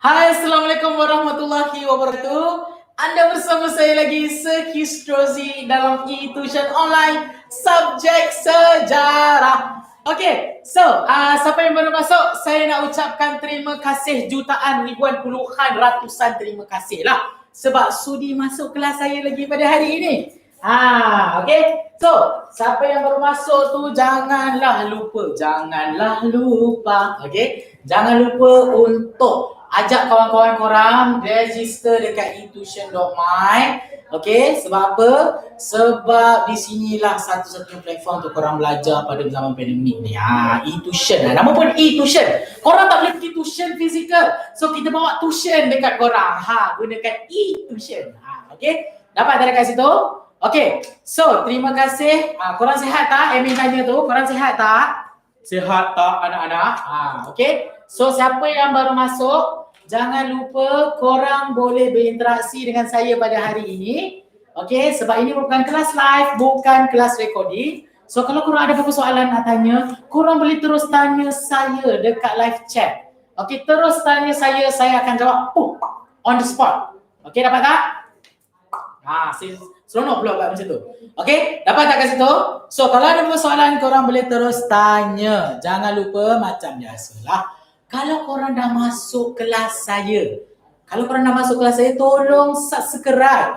Hai, Assalamualaikum warahmatullahi wabarakatuh. Anda bersama saya lagi, Sekistrozi dalam e-tuition online subjek sejarah. Okay, so siapa yang baru masuk, saya nak ucapkan terima kasih jutaan, ribuan, puluhan, ratusan terima kasih lah sebab sudi masuk kelas saya lagi pada hari ini. Okay. So, siapa yang baru masuk tu janganlah lupa, okay? Jangan lupa untuk ajak kawan-kawan korang register dekat eTuition.my. Okay, sebab apa? Sebab di sinilah satu-satunya platform untuk korang belajar pada zaman pandemik ni. eTuition. Nama pun eTuition. Korang tak boleh pergi tuition fizikal. So kita bawa tuition dekat korang. Gunakan eTuition. Okay, dapat tak dekat situ? Okay, so terima kasih. Korang sihat tak? Amin tanya tu, korang sihat tak? Sihat tak anak-anak? Okay, so siapa yang baru masuk, jangan lupa korang boleh berinteraksi dengan saya pada hari ini. Okay, sebab ini bukan kelas live, bukan kelas recording. So kalau korang ada apa-apa soalan nak tanya, korang boleh terus tanya saya dekat live chat. Okay, terus tanya saya akan jawab on the spot. Okay, dapat tak? Seronok pula buat macam tu. Okay, dapat tak kat situ? So kalau ada soalan, korang boleh terus tanya. Jangan lupa macam biasalah, kalau korang dah masuk kelas saya, tolong subscribe.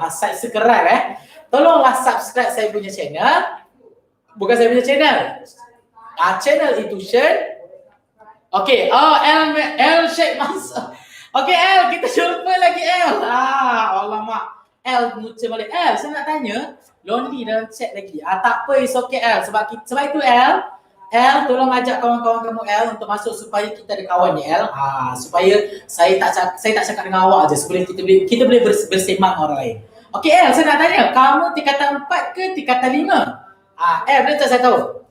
Tolonglah subscribe saya punya channel. Bukan saya punya channel. Channel eTuition. Okay, L Sheikh Mansur. Okay, L, kita jumpa lagi L. Alamak. L muncul balik. L, saya nak tanya, lonely dalam chat lagi. Tak apa, it's okay L. Sebab itu L, tolong ajak kawan-kawan kamu L untuk masuk supaya kita ada kawan ni L. Supaya saya tak cakap dengan awak aje, supaya kita boleh bersemang orang lain. Okay L, saya nak tanya, kamu tingkatan 4 ke tingkatan 5? L, boleh tak saya tahu?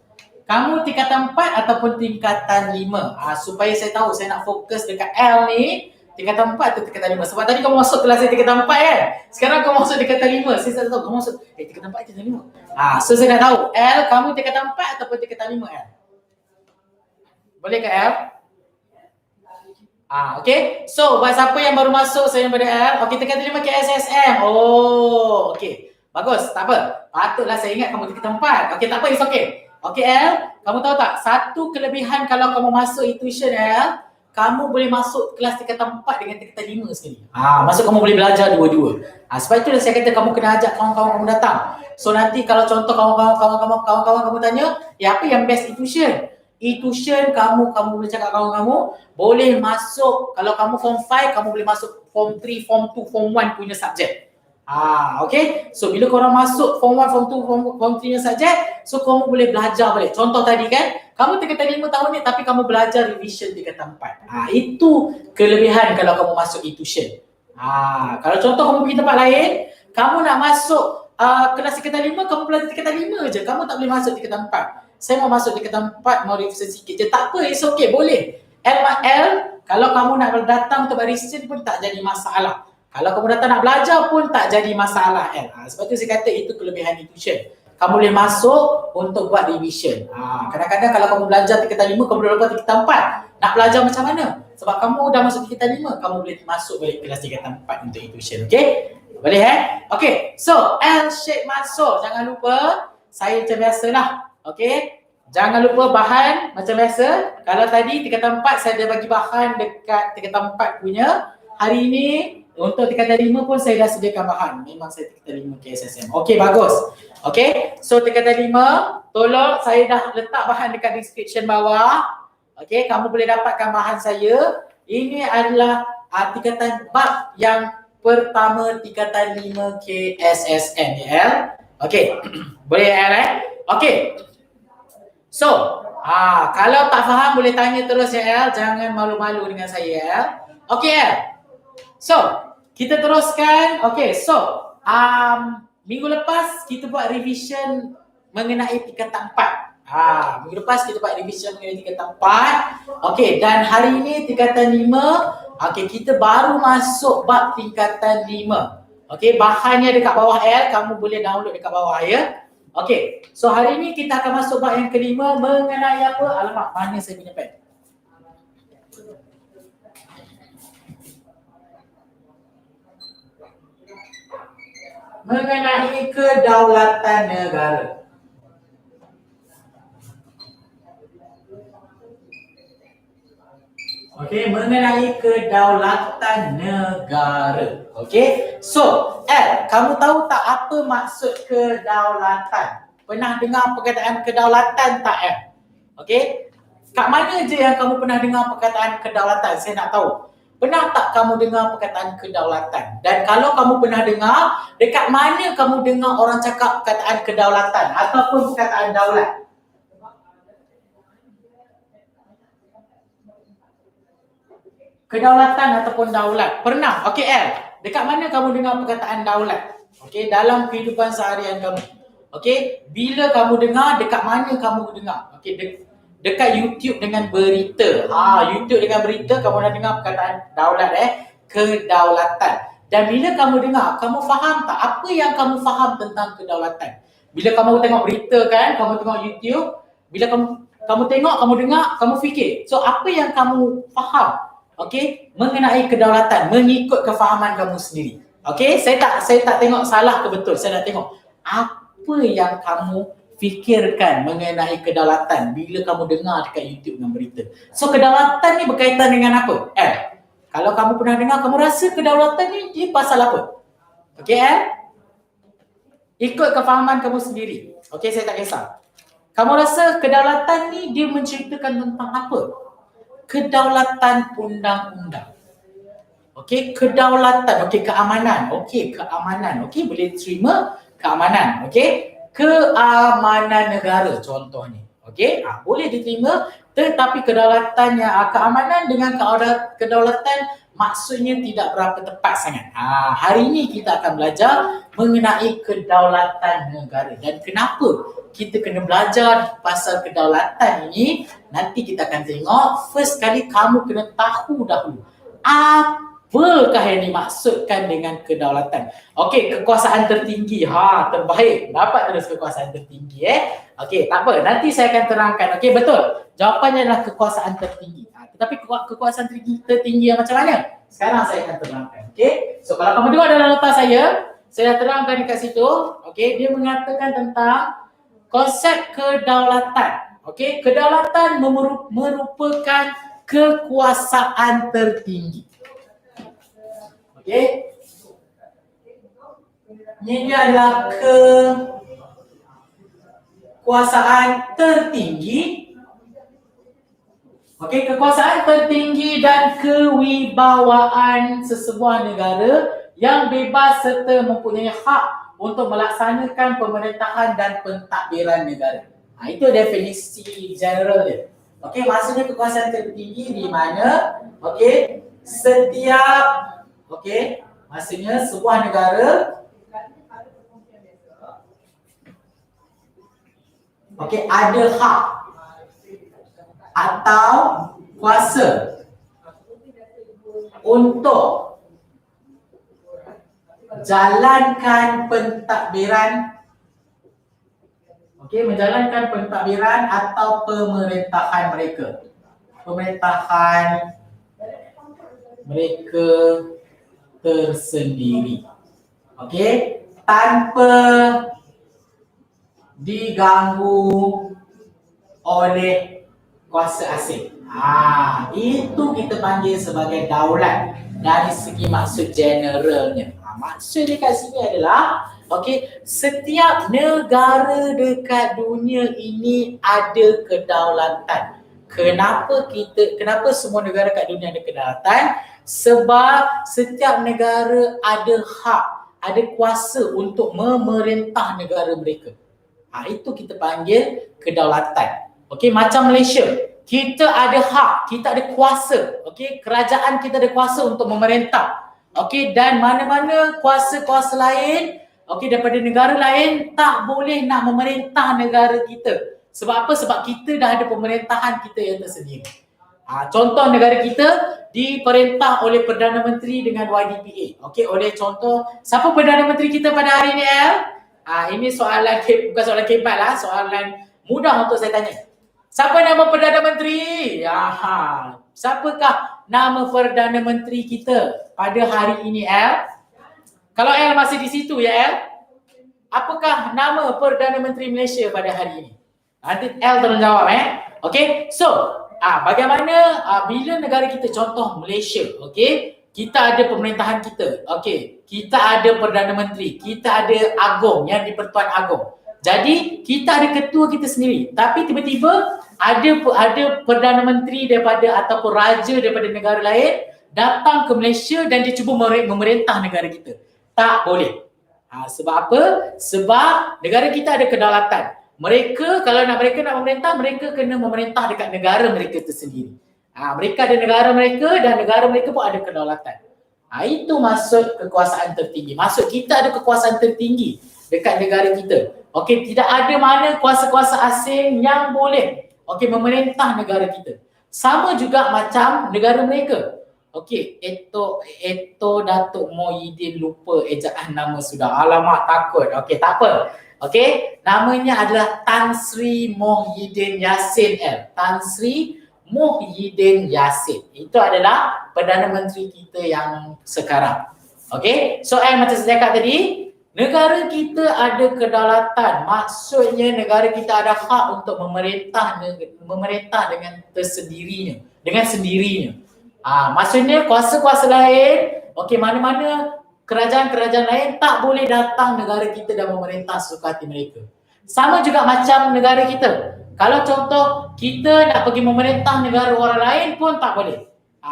Kamu tingkatan 4 ataupun tingkatan 5? Supaya saya tahu, saya nak fokus dekat L ni, tingkatan 4 atau tingkatan 5. Sebab tadi kamu masuk kelas saya tingkatan 4 kan? Sekarang kamu masuk tingkatan 5. Saya tak tahu kamu masuk tingkatan 4 tingkatan 5. So saya nak tahu, L, kamu tingkatan 4 ataupun tingkatan 5 L? Boleh ke L? Okay. So buat siapa yang baru masuk, saya pada L. Okay, tingkatan 5 KSSM. Okay. Bagus, tak apa. Patutlah saya ingat kamu tingkatan 4. Okay, tak apa, it's okay. Okay L, kamu tahu tak, satu kelebihan kalau kamu masuk eTuition L, kamu boleh masuk kelas tingkatan 4 dengan tingkatan 5 sekali. Maksud kamu boleh belajar dua-dua. Sebab itulah saya kata kamu kena ajak kawan-kawan kamu datang. So nanti kalau contoh kawan-kawan kamu tanya, apa yang best eTuition? eTuition kamu boleh cakap kawan kamu boleh masuk, kalau kamu form 5 kamu boleh masuk form 3, form 2, form 1 punya subjek. Okay. So bila korang masuk form 1, form 2, form 3 punya subjek, so kamu boleh belajar balik. Contoh tadi kan, kamu tingkatan 5 tahun ni tapi kamu belajar revision tingkatan 4. Itu kelebihan kalau kamu masuk eTuition. Kalau contoh kamu pergi tempat lain, kamu nak masuk kelas tingkatan 5, kamu belajar tingkatan 5 je, kamu tak boleh masuk tingkatan 4. Saya mau masuk tingkatan 4, mau revision sikit je, tak apa, it's okay, boleh. L, kalau kamu nak datang untuk revision pun tak jadi masalah. Kalau kamu datang nak belajar pun tak jadi masalah L. Sebab tu saya kata itu kelebihan eTuition. Kamu boleh masuk untuk buat revision. Kadang-kadang kalau kamu belajar tingkatan 5, kamu dah lepas tingkatan 4. Nak belajar macam mana? Sebab kamu dah masuk tingkatan 5, kamu boleh masuk balik kelas tingkatan 4 untuk eTuition. Okay? Boleh Okay. So, L Sheikh Mansur. Jangan lupa, saya macam biasalah. Okay? Jangan lupa bahan macam biasa. Kalau tadi tingkatan 4 saya dah bagi bahan dekat tingkatan 4 punya. Hari ini untuk tingkatan 5 pun saya dah sediakan bahan. Memang saya tingkatan 5 KSSM. Okay, bagus. Okay, so tingkatan 5, tolong saya dah letak bahan dekat description bawah. Okay, kamu boleh dapatkan bahan saya. Ini adalah tingkatan bab yang pertama, tingkatan 5 KSSM L. Okay, boleh L Okay. So, kalau tak faham boleh tanya terus ya L. Jangan malu-malu dengan saya L. Okay L. So, kita teruskan. Okay, so minggu lepas kita buat revision mengenai tingkatan 4. Minggu lepas kita buat revision mengenai tingkatan 4. Okay, dan hari ini tingkatan 5. Okay, kita baru masuk bab tingkatan 5. Okay, bahannya dekat bawah L. Kamu boleh download dekat bawah ya. Okay, so hari ini kita akan masuk bab yang kelima mengenai apa? Alamak, mana saya punya pen? mengenai kedaulatan negara. Okey, mengenai kedaulatan negara. Okey, so L, kamu tahu tak apa maksud kedaulatan? Pernah dengar perkataan kedaulatan tak L? Okey, kat mana je yang kamu pernah dengar perkataan kedaulatan? Saya nak tahu. Pernah tak kamu dengar perkataan kedaulatan? Dan kalau kamu pernah dengar, dekat mana kamu dengar orang cakap perkataan kedaulatan ataupun perkataan daulat? Kedaulatan ataupun daulat. Pernah? Okey L. Dekat mana kamu dengar perkataan daulat? Okey, dalam kehidupan seharian kamu. Okey, bila kamu dengar, dekat mana kamu dengar? Okey, dekat YouTube dengan berita. YouTube dengan berita kamu dah dengar perkataan daulat kedaulatan. Dan bila kamu dengar, kamu faham tak apa yang kamu faham tentang kedaulatan? Bila kamu tengok berita kan, kamu tengok YouTube, bila kamu tengok, kamu dengar, kamu fikir. So apa yang kamu faham? Okey, mengenai kedaulatan mengikut kefahaman kamu sendiri. Okey, saya tak tengok salah ke betul. Saya nak tengok apa yang kamu fikirkan mengenai kedaulatan bila kamu dengar dekat YouTube dengan berita. So kedaulatan ni berkaitan dengan apa? Kalau kamu pernah dengar, kamu rasa kedaulatan ni dia pasal apa? Okey ikut kefahaman kamu sendiri. Okey, saya tak kisah. Kamu rasa kedaulatan ni dia menceritakan tentang apa? Kedaulatan undang-undang. Okey, kedaulatan, okey, keamanan. Okey, keamanan. Okey, boleh terima keamanan. Okey, keamanan negara contohnya. Okey, boleh diterima, tetapi kedaulatan yang keamanan dengan kedaulatan maksudnya tidak berapa tepat sangat. Hari ini kita akan belajar mengenai kedaulatan negara dan kenapa kita kena belajar pasal kedaulatan ini. Nanti kita akan tengok. First kali kamu kena tahu dahulu apakah yang dimaksudkan dengan kedaulatan. Okey, kekuasaan tertinggi. Terbaik. Dapat terus kekuasaan tertinggi Okey, tak apa. Nanti saya akan terangkan. Okey, betul. Jawapannya adalah kekuasaan tertinggi. Tetapi kekuasaan tertinggi yang macam mana? Sekarang saya akan terangkan. Okey. So kalau kamu tengok dalam nota saya dah terangkan dekat situ. Okey, dia mengatakan tentang konsep kedaulatan. Okey, kedaulatan merupakan kekuasaan tertinggi. Okey. Ini adalah kekuasaan tertinggi. Okey, kekuasaan tertinggi dan kewibawaan sesebuah negara yang bebas serta mempunyai hak untuk melaksanakan pemerintahan dan pentadbiran negara. Itu definisi general dia. Okey, maksudnya kekuasaan tertinggi di mana maksudnya sebuah negara ada hak atau kuasa untuk jalankan pentadbiran menjalankan pentadbiran atau pemerintahan mereka. Pemerintahan mereka tersendiri. Tanpa diganggu oleh kuasa asing. Itu kita panggil sebagai daulat dari segi maksud generalnya. Maksud dia kat sini adalah setiap negara dekat dunia ini ada kedaulatan. Kenapa semua negara kat dunia ada kedaulatan? Sebab setiap negara ada hak, ada kuasa untuk memerintah negara mereka. Itu kita panggil kedaulatan. Macam Malaysia, kita ada hak, kita ada kuasa. Kerajaan kita ada kuasa untuk memerintah. Dan mana-mana kuasa-kuasa lain daripada negara lain tak boleh nak memerintah negara kita. Sebab apa? Sebab kita dah ada pemerintahan kita yang tersendiri. Contoh negara kita diperintah oleh Perdana Menteri dengan YDPA. Oleh contoh, siapa Perdana Menteri kita pada hari ini ini soalan, bukan soalan kebat lah, soalan mudah untuk saya tanya. Siapa nama Perdana Menteri? Siapakah nama Perdana Menteri kita pada hari ini Kalau masih di situ ya apakah nama Perdana Menteri Malaysia pada hari ini? Nanti L tolong jawab Okay, so bagaimana bila negara kita, contoh Malaysia, okay, kita ada pemerintahan kita, okay, kita ada Perdana Menteri, kita ada Agong yang di-Pertuan Agong. Jadi kita ada ketua kita sendiri, tapi tiba-tiba ada Perdana Menteri daripada ataupun raja daripada negara lain datang ke Malaysia dan dia cuba memerintah negara kita. Tak boleh. Sebab apa? Sebab negara kita ada kedaulatan. Mereka nak memerintah, mereka kena memerintah dekat negara mereka tersendiri. Mereka ada negara mereka dan negara mereka pun ada kedaulatan. Itu maksud kekuasaan tertinggi. Maksud kita ada kekuasaan tertinggi dekat negara kita. Okey, tidak ada mana kuasa-kuasa asing yang boleh memerintah negara kita. Sama juga macam negara mereka. Okey, Eto Datuk Muhyiddin lupa ejaan nama sudah. Alamak, takut. Okey, tak apa. Okey, namanya adalah Tan Sri Muhyiddin Yassin Tan Sri Muhyiddin Yassin. Itu adalah Perdana Menteri kita yang sekarang. Okey, so macam saya cakap tadi, negara kita ada kedaulatan. Maksudnya negara kita ada hak untuk memerintah dengan sendirinya. Maksudnya kuasa-kuasa lain, mana-mana kerajaan-kerajaan lain tak boleh datang negara kita dan memerintah suka hati mereka. Sama juga macam negara kita. Kalau contoh kita nak pergi memerintah negara orang lain pun tak boleh.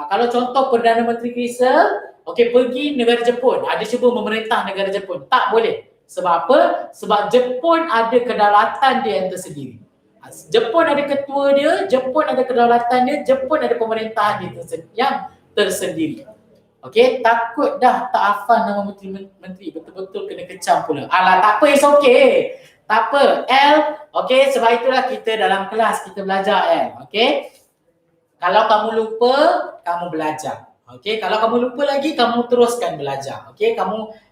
Kalau contoh Perdana Menteri kita, pergi negara Jepun, dia cuba memerintah negara Jepun, tak boleh. Sebab apa? Sebab Jepun ada kedaulatan dia yang tersendiri. Jepun ada ketua dia, Jepun ada kedaulatan dia, Jepun ada pemerintahan dia yang tersendiri. Okey, takut dah tak hafal nama menteri, betul-betul kena kecam pula. Alah, tak apa, it's okay. Tak apa, L. Okey, sebab itulah kita dalam kelas kita belajar L. Okey. Kalau kamu lupa, kamu belajar. Okey, kalau kamu lupa lagi, kamu teruskan belajar. Okey,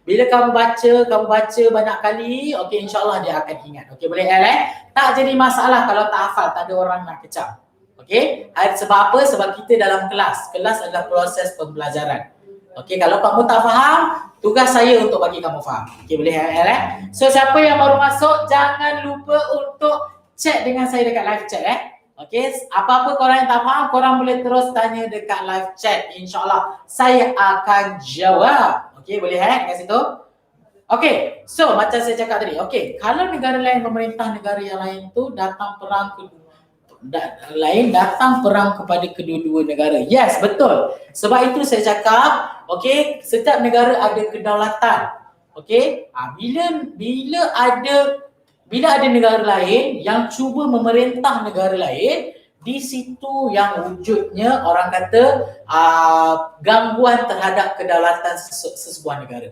bila kamu baca banyak kali, okey, insya-Allah dia akan ingat. Okey, boleh L Tak jadi masalah kalau tak hafal, tak ada orang nak kecam. Okey, sebab apa? Sebab kita dalam kelas. Kelas adalah proses pembelajaran. Okey, kalau kamu tak faham, tugas saya untuk bagi kamu faham. Okey, boleh So, siapa yang baru masuk, jangan lupa untuk chat dengan saya dekat live chat Okey, apa-apa korang yang tak faham, korang boleh terus tanya dekat live chat. InsyaAllah saya akan jawab. Okey, boleh dekat situ? Okey, so macam saya cakap tadi. Okey, kalau negara lain memerintah negara yang lain tu datang perang kepada kedua-dua negara. Yes, betul. Sebab itu saya cakap, okey, setiap negara ada kedaulatan. Okey, bila ada negara lain yang cuba memerintah negara lain, di situ yang wujudnya orang kata gangguan terhadap kedaulatan sesebuah negara.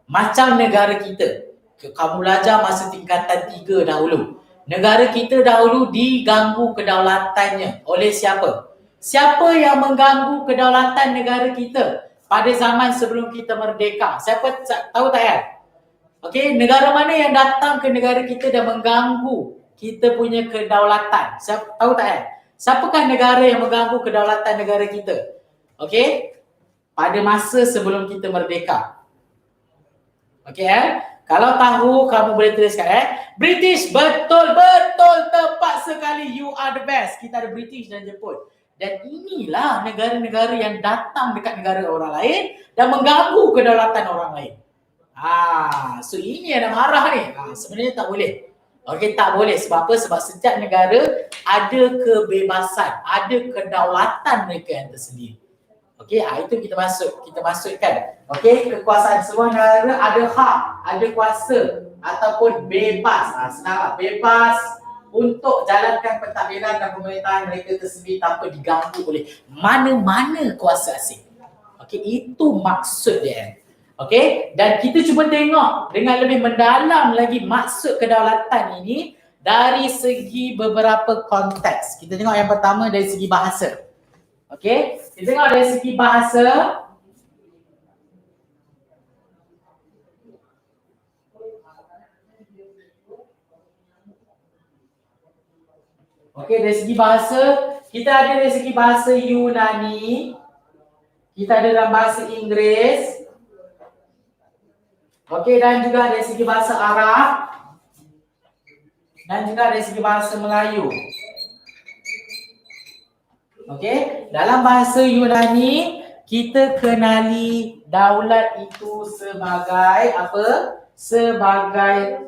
Macam negara kita. Kamu belajar masa tingkatan 3 dahulu. Negara kita dahulu diganggu kedaulatannya oleh siapa? Siapa yang mengganggu kedaulatan negara kita pada zaman sebelum kita merdeka? Siapa tahu tak Okey, negara mana yang datang ke negara kita dan mengganggu kita punya kedaulatan? Siapa tahu tak Siapakah negara yang mengganggu kedaulatan negara kita? Okey, pada masa sebelum kita merdeka. Okey Kalau tahu, kamu boleh tuliskan British, betul tepat sekali. You are the best. Kita ada British dan Jepun. Dan inilah negara-negara yang datang dekat negara orang lain dan mengganggu kedaulatan orang lain. So ini yang marah ni. Sebenarnya tak boleh. Okey, tak boleh. Sebab apa? Sebab setiap negara ada kebebasan, ada kedaulatan mereka yang tersendiri. Okey, itu kita masukkan. Okey, kekuasaan semua negara ada hak, ada kuasa ataupun bebas. Senang bebas untuk jalankan pentadbiran dan pemerintahan mereka tersendiri tanpa diganggu oleh mana-mana kuasa asing. Okey, itu maksud dia. Okey, dan kita cuba tengok dengan lebih mendalam lagi maksud kedaulatan ini dari segi beberapa konteks. Kita tengok yang pertama dari segi bahasa. Okey, kita tengok dari segi bahasa. Okey, dari segi bahasa, kita ada dari segi bahasa Yunani, kita ada dalam bahasa Inggeris, Okey, dan juga dari segi bahasa Arab dan juga dari segi bahasa Melayu. Okey, dalam bahasa Yunani kita kenali daulat itu sebagai apa? Sebagai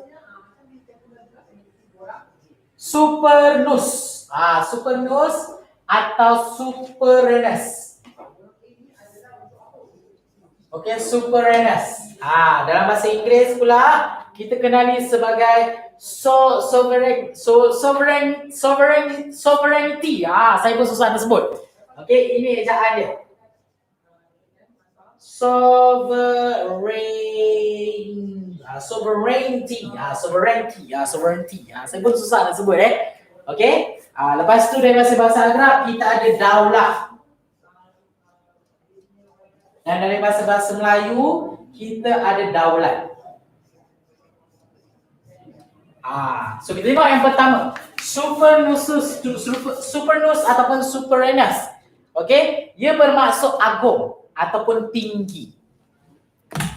Supernus. Supernus atau Superinus. Okey, Superinus. Dalam bahasa Inggeris pula kita kenali sebagai sovereignty. Saya pun susah nak sebut. Okey, ini ejaan dia. Sovereignty. Saya pun susah nak sebut Okey. Lepas tu dari bahasa Arab kita ada daulah. Dan dari bahasa Melayu kita ada daulat. So kita tengok yang pertama, supernus ataupun superinus. Okey, ia bermaksud agung ataupun tinggi.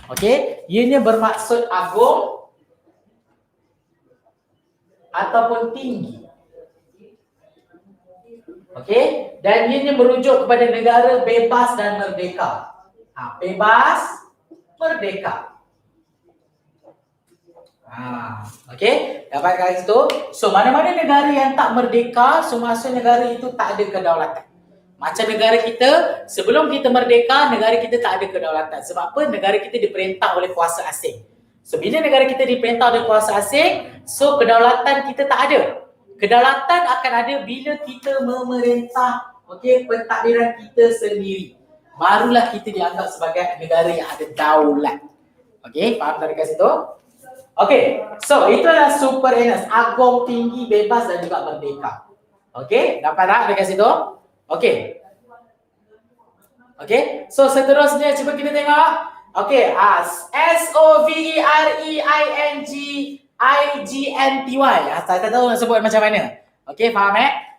Okey, ianya bermaksud agung ataupun tinggi. Okey, dan ianya merujuk kepada negara bebas dan merdeka. Bebas, merdeka. Okey, dapat kat situ. So mana-mana negara yang tak merdeka, so maksud negara itu tak ada kedaulatan. Macam negara kita, sebelum kita merdeka, negara kita tak ada kedaulatan. Sebab apa? Negara kita diperintah oleh kuasa asing. So bila negara kita diperintah oleh kuasa asing, so kedaulatan kita tak ada. Kedaulatan akan ada bila kita memerintah, pentadbiran kita sendiri. Barulah kita dianggap sebagai negara yang ada daulat. Okey, faham dari kat situ? Okey, so itulah superinus, agung, tinggi, bebas dan juga merdeka. Okey, dapat tak dekat situ? Okey. Okey, so seterusnya cuba kita tengok. Okey, SOVEREINGIGNTY. Saya tak tahu nak sebut macam mana. Okey, faham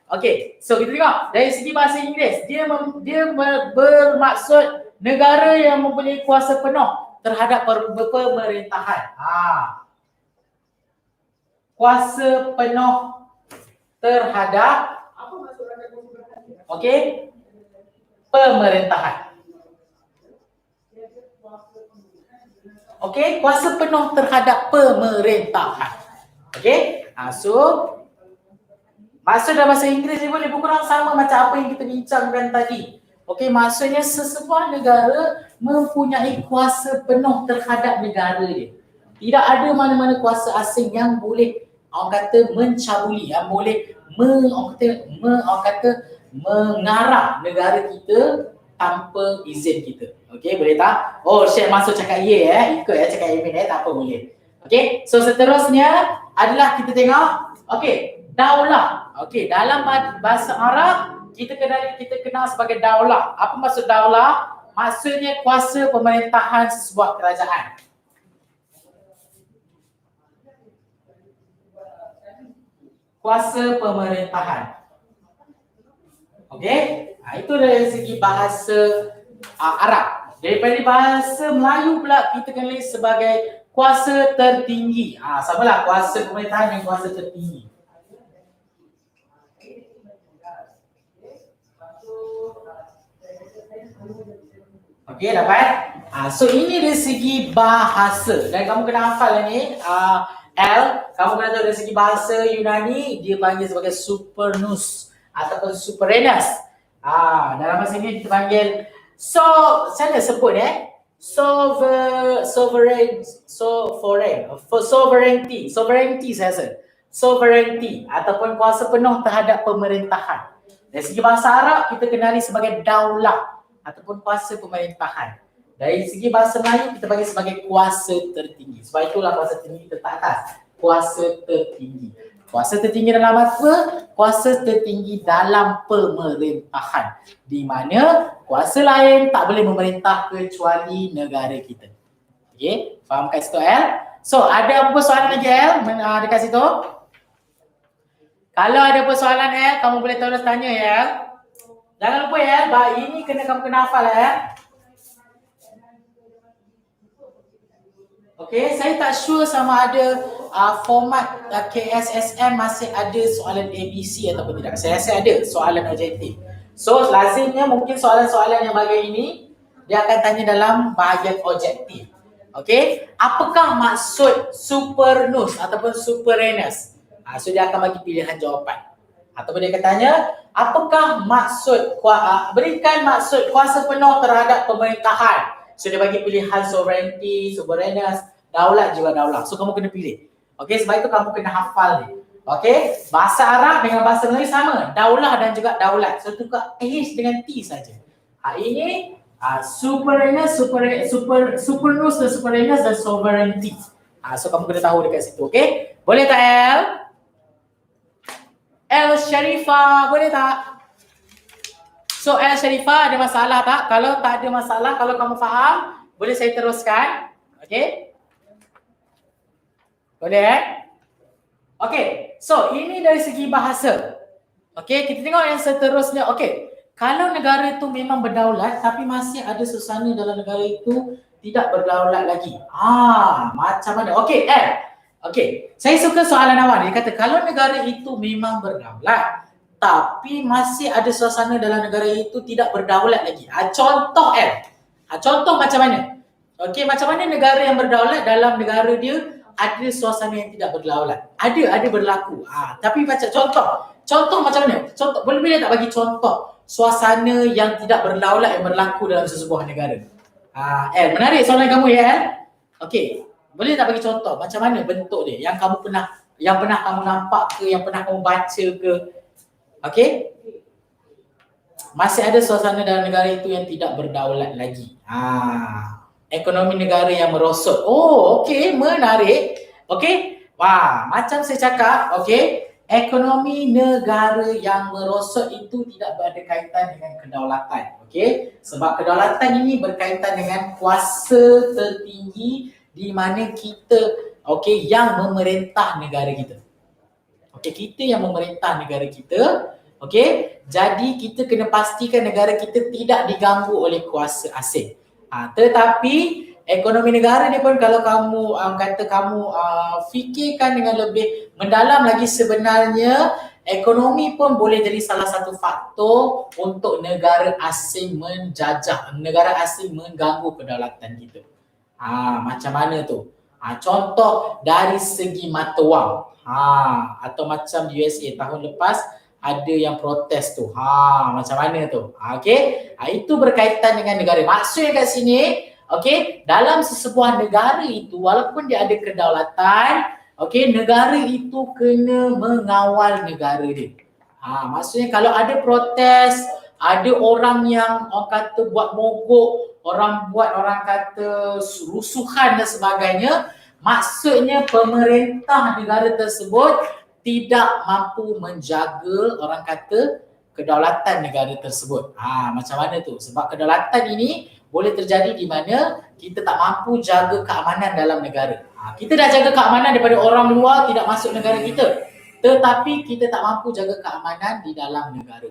Okey, so kita tengok dari segi bahasa Inggeris, dia bermaksud negara yang mempunyai kuasa penuh terhadap pemerintahan. Kuasa penuh terhadap pemerintahan. Okey, kuasa penuh terhadap pemerintahan. Okey, so maksud dalam bahasa Inggeris ni boleh kurang sama macam apa yang kita bincangkan tadi. Okey, maksudnya sesebuah negara mempunyai kuasa penuh terhadap negara dia. Tidak ada mana-mana kuasa asing yang boleh mencabuli, yang boleh mengarah negara kita tanpa izin kita. Okey, boleh tak? Syed masuk cakap ikut cakap Amin tak apa boleh. Okey, so seterusnya adalah kita tengok daulah. Okey, dalam bahasa Arab kita kenal sebagai daulah. Apa maksud daulah? Maksudnya kuasa pemerintahan sesebuah kerajaan. Kuasa pemerintahan. Okey, itu dari segi bahasa Arab. Daripada bahasa Melayu pula kita kenali sebagai kuasa tertinggi. Samalah kuasa pemerintahan dan kuasa tertinggi. Okey, dapat? So ini dari segi bahasa. Dan kamu kena hafal ni. Kamu kena tahu dari segi bahasa Yunani, dia panggil sebagai supernus ataupun superinus. Dalam bahasa ini kita panggil saya nak sebut sovereignty saya rasa. Sovereignty ataupun kuasa penuh terhadap pemerintahan. Dari segi bahasa Arab kita kenali sebagai daulah ataupun kuasa pemerintahan. Dari segi bahasa Melayu kita panggil sebagai kuasa tertinggi. Sebab itulah kuasa tertinggi terletak atas. Kuasa tertinggi. Kuasa tertinggi dalam apa? Kuasa tertinggi dalam pemerintahan. Di mana kuasa lain tak boleh memerintah kecuali negara kita. Okey, faham kat situ So, ada apa soalan lagi dekat situ? Kalau ada persoalan kamu boleh terus tanya Jangan lupa ini kamu kena hafal Okey, saya tak sure sama ada format KSSM masih ada soalan ABC ataupun tidak. Saya rasa ada soalan objektif. So, lazimnya mungkin soalan-soalan yang bahagian ini dia akan tanya dalam bahagian objektif. Okey, apakah maksud supernus ataupun superinus? So dia akan bagi pilihan jawapan. Ataupun dia akan tanya, apakah maksud berikan maksud kuasa penuh terhadap pemerintahan. So dia bagi pilihan sovereignty, sovereignty, daulat juga daulat. So kamu kena pilih. Okey, sebab itu kamu kena hafal ni. Okey, bahasa Arab dengan bahasa Melayu sama, daulah dan juga daulat. So tukar H dengan T saja. Ini superinus, supernus dan superinus dan sovereignty. So kamu kena tahu dekat situ. Okey? Boleh tak El? El Sharifah, boleh tak? So El Sharifah ada masalah tak? Kalau tak ada masalah, kalau kamu faham, boleh saya teruskan. Okey? Boleh? Okey. So ini dari segi bahasa. Okey, kita tengok yang seterusnya. Okey. Kalau negara itu memang berdaulat tapi masih ada suasana dalam negara itu tidak berdaulat lagi. Macam mana? Okey, Okey. Saya suka soalan awal. Dia kata kalau negara itu memang berdaulat tapi masih ada suasana dalam negara itu tidak berdaulat lagi. Contoh contoh macam mana? Okey, macam mana negara yang berdaulat dalam negara dia ada suasana yang tidak berdaulat? Ada berlaku. Tapi macam contoh macam mana? Contoh boleh tak bagi contoh suasana yang tidak berdaulat yang berlaku dalam sesebuah negara? Menarik soalan kamu ya, Okey, boleh tak bagi contoh macam mana bentuk dia yang pernah kamu nampak ke, yang pernah kamu baca ke? Okey? Masih ada suasana dalam negara itu yang tidak berdaulat lagi. Ekonomi negara yang merosot. Okey, menarik. Okey? Macam saya cakap, okey, ekonomi negara yang merosot itu tidak ada kaitan dengan kedaulatan. Okey? Sebab kedaulatan ini berkaitan dengan kuasa tertinggi di mana kita yang memerintah negara kita. Okey, kita yang memerintah negara kita. Okey, jadi kita kena pastikan negara kita tidak diganggu oleh kuasa asing. Tetapi ekonomi negara ni pun kalau kamu fikirkan dengan lebih mendalam lagi, sebenarnya ekonomi pun boleh jadi salah satu faktor untuk negara asing menjajah, negara asing mengganggu kedaulatan kita. Macam mana tu? Contoh dari segi mata wang. Atau macam di USA tahun lepas ada yang protes tu. Macam mana tu? Okey. Itu berkaitan dengan negara. Maksudnya kat sini, okey, dalam sesebuah negara itu walaupun dia ada kedaulatan, okey, negara itu kena mengawal negara dia. Maksudnya kalau ada protes, ada orang yang orang kata buat mogok, orang kata rusuhan dan sebagainya, maksudnya pemerintah negara tersebut tidak mampu menjaga orang kata kedaulatan negara tersebut. Macam mana tu? Sebab kedaulatan ini boleh terjadi di mana kita tak mampu jaga keamanan dalam negara. Kita dah jaga keamanan daripada orang luar tidak masuk negara kita, tetapi kita tak mampu jaga keamanan di dalam negara.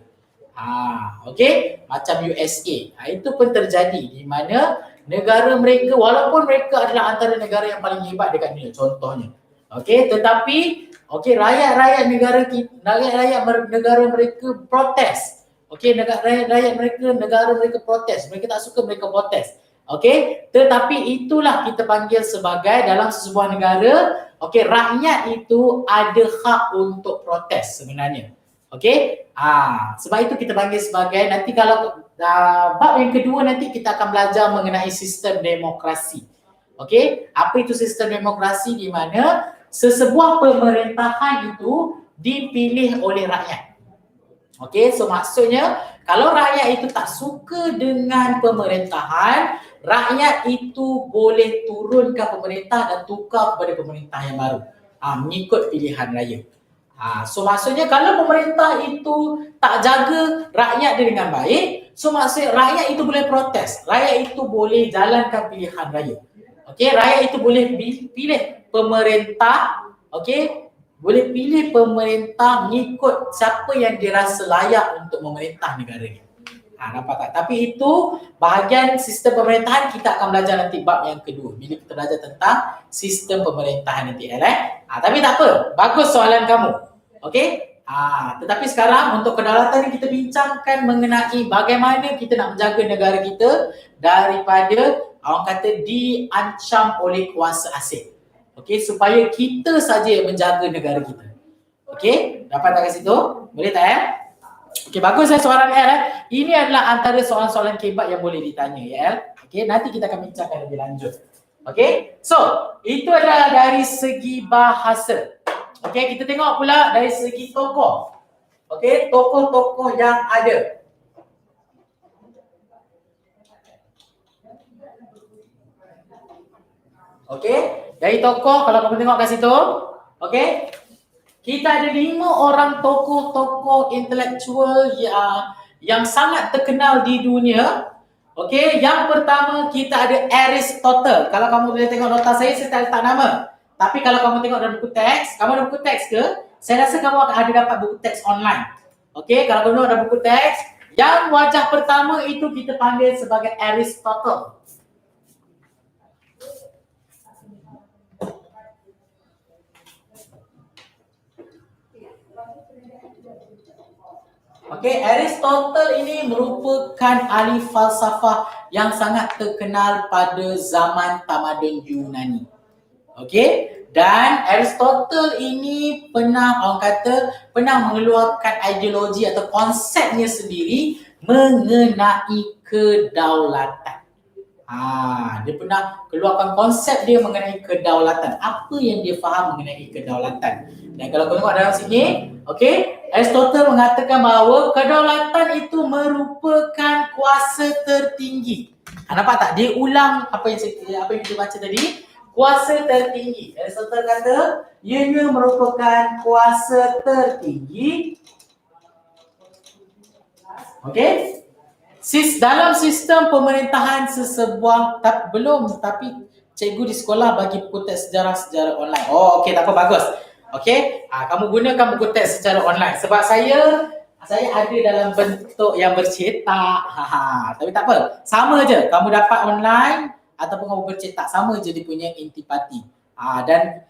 Okey, macam USA. Itu pun terjadi di mana negara mereka, walaupun mereka adalah antara negara yang paling hebat dekat dunia contohnya. Okey, tetapi rakyat negara mereka protes. Okey, negara mereka protes. Mereka tak suka, mereka protes. Okey, tetapi itulah kita panggil sebagai dalam sebuah negara, rakyat itu ada hak untuk protes sebenarnya. Okey? Sebab itu kita panggil sebagai, nanti kalau bab yang kedua nanti kita akan belajar mengenai sistem demokrasi. Okey? Apa itu sistem demokrasi? Di mana sesebuah pemerintahan itu dipilih oleh rakyat. Okey, so maksudnya kalau rakyat itu tak suka dengan pemerintahan, rakyat itu boleh turunkan pemerintah dan tukar kepada pemerintah yang baru. Mengikut pilihan raya. So maksudnya kalau pemerintah itu tak jaga rakyat dia dengan baik, so maksudnya rakyat itu boleh protes, rakyat itu boleh jalankan pilihan raya. Okey, rakyat itu boleh pilih pemerintah, boleh pilih pemerintah mengikut siapa yang dirasa layak untuk memerintah negara ini. Nampak tak? Tapi itu bahagian sistem pemerintahan kita akan belajar nanti bab yang kedua. Bila kita belajar tentang sistem pemerintahan nanti. Tapi tak apa. Bagus soalan kamu. Okey? Tetapi sekarang untuk kedaulatan ni kita bincangkan mengenai bagaimana kita nak menjaga negara kita daripada orang kata diancam oleh kuasa asing. Okey, supaya kita saja yang menjaga negara kita. Okey, dapat tak kat situ? Boleh tak Okey, bagus soalan Ini adalah antara soalan-soalan kebat yang boleh ditanya Okey, nanti kita akan bincangkan lebih lanjut. Okey, so itu adalah dari segi bahasa. Okey, kita tengok pula dari segi tokoh. Okey, tokoh-tokoh yang ada. Okey, dari tokoh kalau kamu tengok kat situ, okey. Kita ada 5 orang tokoh-tokoh intelektual yang sangat terkenal di dunia. Okey, yang pertama kita ada Aristotle. Kalau kamu boleh tengok nota saya tak letak nama. Tapi kalau kamu tengok dalam buku teks, kamu ada buku teks ke? Saya rasa kamu akan ada dapat buku teks online. Okey, kalau kamu ada buku teks, yang wajah pertama itu kita panggil sebagai Aristotle. Okey, Aristotle ini merupakan ahli falsafah yang sangat terkenal pada zaman tamadun Yunani. Okey, dan Aristotle ini pernah mengeluarkan ideologi atau konsepnya sendiri mengenai kedaulatan. Dia pernah keluarkan konsep dia mengenai kedaulatan. Apa yang dia faham mengenai kedaulatan? Dan kalau kau tengok dalam sini, okey, Aristotle mengatakan bahawa kedaulatan itu merupakan kuasa tertinggi. Nampak tak? Dia ulang apa yang kita baca tadi. Kuasa tertinggi. Aristotle kata ianya merupakan kuasa tertinggi. Okey? Dalam sistem pemerintahan sesebuah tapi cikgu di sekolah bagi buku teks sejarah online. Okey, tak apa, bagus. Okey, kamu gunakan buku teks secara online sebab saya ada dalam bentuk yang bercetak. Tapi tak apa, sama je kamu dapat online ataupun kamu bercetak, sama je dia punya intipati. Dan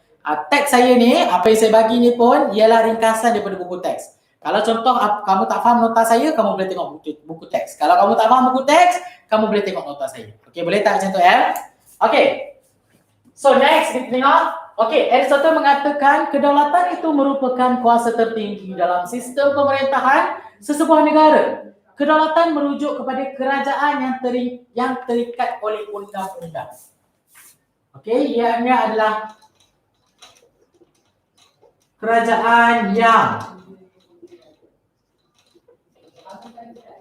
teks saya ni, apa yang saya bagi ni pun ialah ringkasan daripada buku teks. Kalau contoh kamu tak faham nota saya, kamu boleh tengok buku teks. Kalau kamu tak faham buku teks, kamu boleh tengok nota saya. Okey, boleh tak macam tu Okey. So next kita tengok. Okey, Aristotle mengatakan kedaulatan itu merupakan kuasa tertinggi dalam sistem pemerintahan sesebuah negara. Kedaulatan merujuk kepada kerajaan yang terikat oleh undang-undang. Okey, ianya adalah kerajaan yang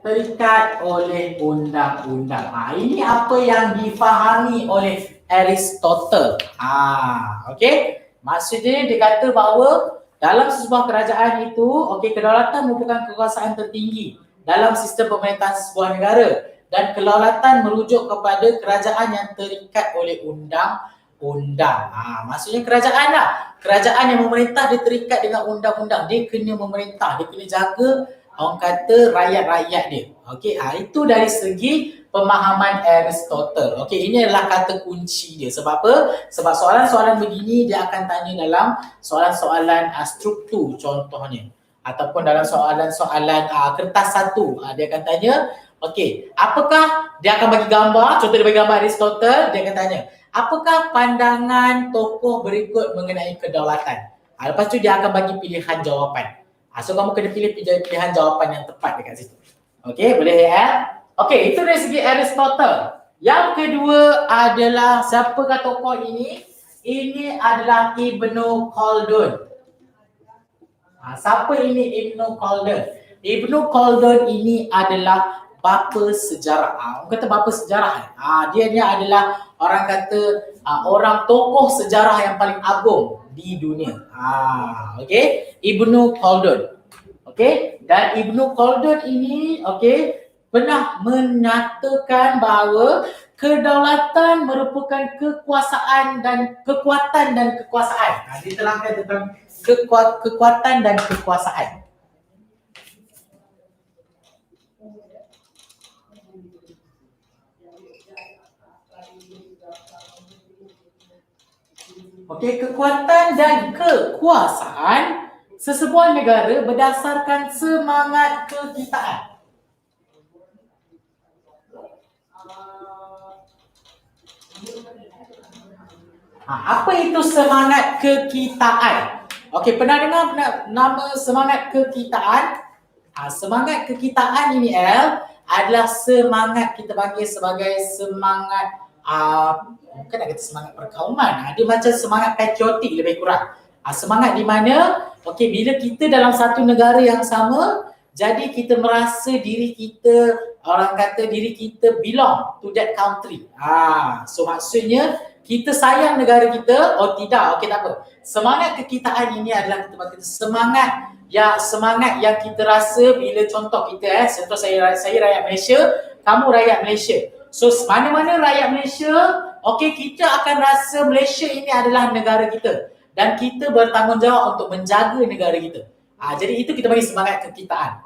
terikat oleh undang-undang. Ini apa yang difahami oleh Aristotle. Okey. Maksudnya dia kata bahawa dalam sebuah kerajaan itu, kedaulatan merupakan kekuasaan tertinggi dalam sistem pemerintahan sebuah negara dan kedaulatan merujuk kepada kerajaan yang terikat oleh undang-undang. Maksudnya kerajaan yang memerintah dia terikat dengan undang-undang. Dia kena memerintah, dia kena jaga orang kata rakyat-rakyat dia. Okey, itu dari segi pemahaman Aristotle. Okey, ini adalah kata kunci dia. Sebab apa? Sebab soalan-soalan begini dia akan tanya dalam soalan-soalan struktur contohnya. Ataupun dalam soalan-soalan kertas satu. Dia akan tanya, okey, apakah dia akan bagi gambar, contoh dia bagi gambar Aristotle, dia akan tanya, apakah pandangan tokoh berikut mengenai kedaulatan? Lepas tu dia akan bagi pilihan jawapan. So kamu kena pilih pilihan jawapan yang tepat dekat situ. Okey, boleh Okey, itu dari segi Aristotle. Yang kedua adalah siapakah tokoh ini? Ini adalah Ibnu Khaldun. Siapa ini Ibnu Khaldun? Ibnu Khaldun ini adalah bapa sejarah. Orang kata bapa sejarah. Dia adalah orang kata orang tokoh sejarah yang paling agung di dunia. Okey, Ibnu Khaldun. Okey, dan Ibnu Khaldun ini pernah menyatakan bahawa kedaulatan merupakan kekuasaan dan kekuatan dan kekuasaan. Diterangkan tentang kekuatan dan kekuasaan. Okey, kekuatan dan kekuasaan sesebuah negara berdasarkan semangat kekitaan. Apa itu semangat kekitaan? Okey, pernah dengar nama semangat kekitaan? Semangat kekitaan ini adalah semangat kita panggil sebagai semangat bukan nak kata semangat perkauman, dia macam semangat patriotik lebih kurang. Semangat di mana bila kita dalam satu negara yang sama, jadi kita merasa diri kita, orang kata diri kita belong to that country. So maksudnya kita sayang negara kita. Tidak, tak apa. Semangat kekitaan ini adalah kita panggil semangat yang kita rasa bila contoh kita contoh saya rakyat Malaysia, kamu rakyat Malaysia. So mana-mana rakyat Malaysia, kita akan rasa Malaysia ini adalah negara kita dan kita bertanggungjawab untuk menjaga negara kita. Jadi itu kita bagi semangat kekitaan.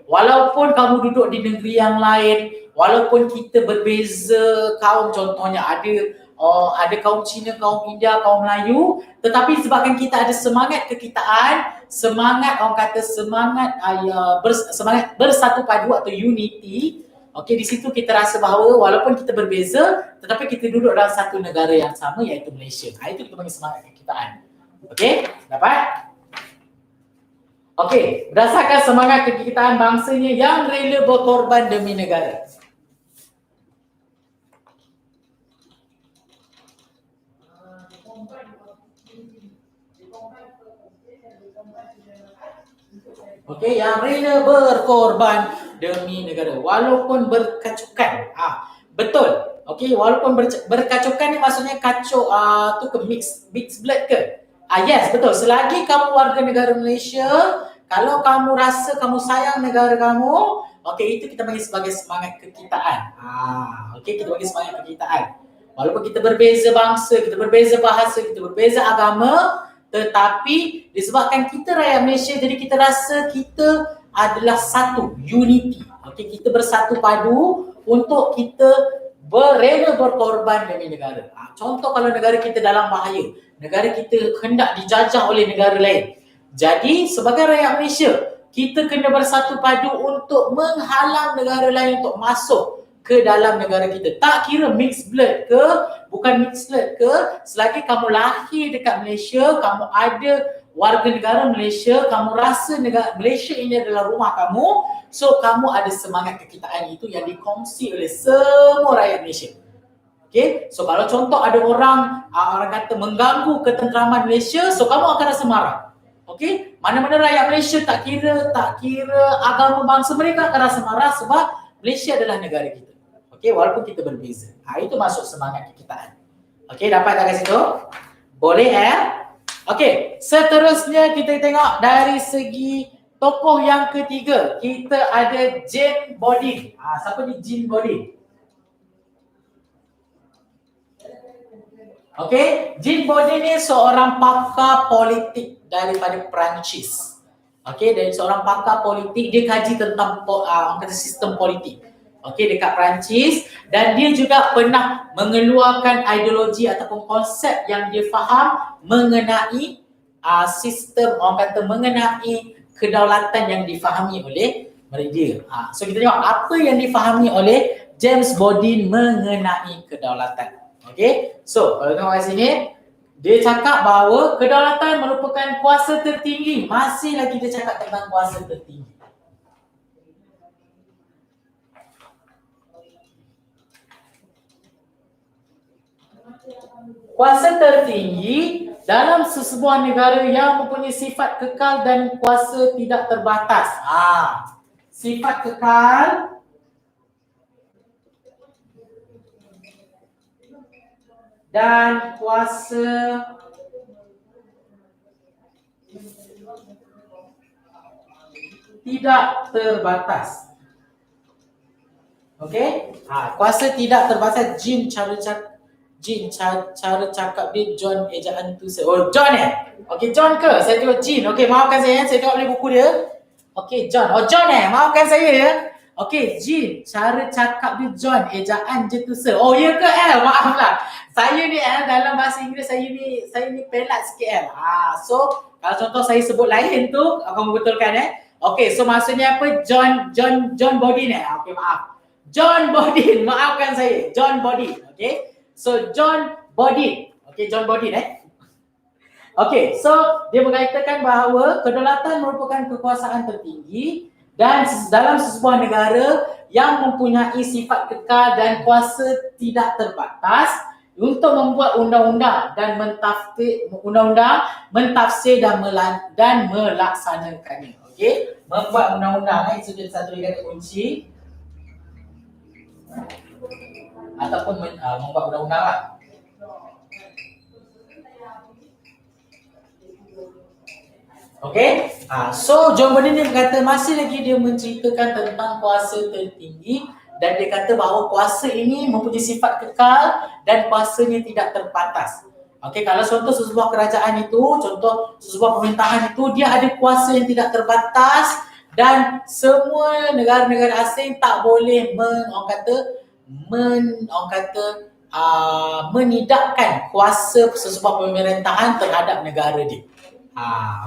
Walaupun kamu duduk di negeri yang lain, walaupun kita berbeza kaum, contohnya ada kaum Cina, kaum India, kaum Melayu, tetapi sebabkan kita ada semangat kekitaan, semangat bersatu padu atau unity. Di situ kita rasa bahawa walaupun kita berbeza, tetapi kita duduk dalam satu negara yang sama, iaitu Malaysia. Itu kita panggil semangat kekitaan. Dapat? Berdasarkan semangat kekitaan bangsanya yang rela berkorban demi negara. Yang rela berkorban demi negara walaupun berkacukan. Betul. Walaupun berkacukan ni maksudnya kacuk tu ke mix blood ke? Yes, betul. Selagi kamu warga negara Malaysia, kalau kamu rasa kamu sayang negara kamu, itu kita panggil sebagai semangat kekitaan. Kita panggil semangat kekitaan. Walaupun kita berbeza bangsa, kita berbeza bahasa, kita berbeza agama, tetapi disebabkan kita rakyat Malaysia, jadi kita rasa kita adalah satu, unity. Kita bersatu padu untuk kita rela berkorban demi negara. Contoh kalau negara kita dalam bahaya, negara kita hendak dijajah oleh negara lain. Jadi sebagai rakyat Malaysia, kita kena bersatu padu untuk menghalang negara lain untuk masuk ke dalam negara kita. Tak kira mixed blood ke, bukan mixed blood ke, selagi kamu lahir dekat Malaysia, kamu ada warga negara Malaysia, kamu rasa negara Malaysia ini adalah rumah kamu, so kamu ada semangat kekitaan itu yang dikongsi oleh semua rakyat Malaysia. So kalau contoh ada orang kata mengganggu ketenteraman Malaysia, so kamu akan rasa marah. Mana-mana rakyat Malaysia tak kira agama bangsa, mereka akan rasa marah sebab Malaysia adalah negara kita. Walaupun kita berbeza. Itu masuk semangat kekitaan. Dapat tak kat situ? Boleh seterusnya kita tengok dari segi tokoh yang ketiga. Kita ada Jane Bodin. Siapa ni Jane Bodin? Jane Bodin ni seorang pakar politik daripada Perancis. Dari seorang pakar politik, dia kaji tentang sistem politik. Dekat Perancis, dan dia juga pernah mengeluarkan ideologi ataupun konsep yang dia faham mengenai sistem, mengenai kedaulatan yang difahami oleh dia. So kita tengok apa yang difahami oleh James Bodin mengenai kedaulatan. So kalau tengok kat sini, dia cakap bahawa kedaulatan merupakan kuasa tertinggi. Masih lagi dia cakap tentang kuasa tertinggi. Kuasa tertinggi dalam sesebuah negara yang mempunyai sifat kekal dan kuasa tidak terbatas. Sifat kekal dan kuasa tidak terbatas. Kuasa tidak terbatas. Cara cakap dia John ejaan tu John John ke? Saya tengok Jean. Maafkan saya tengok beli buku dia. John. John maafkan saya Okey, Jin, cara cakap dia John, ejaan je tu sir. Oh, ya ke L? Maaflah. Saya ni L, dalam bahasa Inggeris saya ni pelat sikit L. So kalau contoh saya sebut lain tu, kamu betulkan Okey, so maksudnya apa? John Bodin Okey, maaf. John Bodin, maafkan saya. John Bodin, okey. So John Bodin. Okey, John Bodin Okey, so dia mengatakan bahawa kedaulatan merupakan kekuasaan tertinggi dan dalam sebuah negara yang mempunyai sifat kekal dan kuasa tidak terbatas untuk membuat undang-undang dan mentafsir dan melaksanakannya. Okey, membuat undang-undang itu jadi satu kata kunci ataupun membuat undang-undang lah. Okay, so John Bodin ni berkata masih lagi dia menceritakan tentang kuasa tertinggi dan dia kata bahawa kuasa ini mempunyai sifat kekal dan kuasanya tidak terbatas. Okay, kalau contoh sebuah kerajaan itu, contoh sebuah pemerintahan itu, dia ada kuasa yang tidak terbatas dan semua negara-negara asing tak boleh menidakkan kuasa sebuah pemerintahan terhadap negara dia.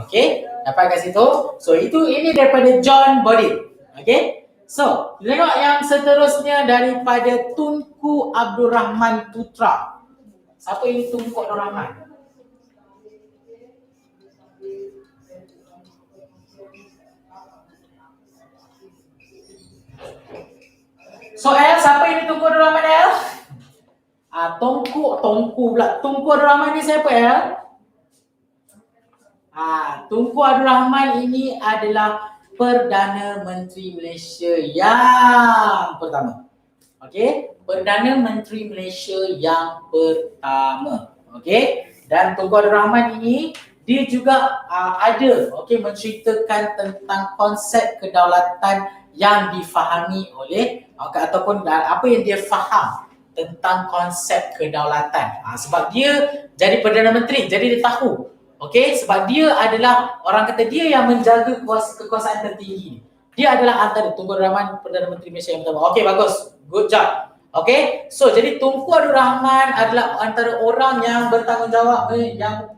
Okay, dapat kat situ. So ini daripada John Bodin. Okay, so tengok yang seterusnya daripada Tunku Abdul Rahman Putra. Siapa ini Tunku Abdul Rahman? So siapa ini Tunku Abdul Rahman Tunku pula. Tunku Abdul Rahman ni siapa Tunku Abdul Rahman ini adalah Perdana Menteri Malaysia yang pertama. Okey, Perdana Menteri Malaysia yang pertama. Okey, dan Tunku Abdul Rahman ini dia juga menceritakan tentang konsep kedaulatan yang difahami oleh ataupun apa yang dia faham tentang konsep kedaulatan. Sebab dia jadi Perdana Menteri, jadi dia tahu. Okey, sebab dia adalah orang kata dia yang menjaga kekuasaan tertinggi. Dia adalah antara Tunku Abdul Rahman Perdana Menteri Malaysia yang pertama. Okey, bagus. Good job. Okey, so jadi Tunku Abdul Rahman adalah antara orang yang bertanggungjawab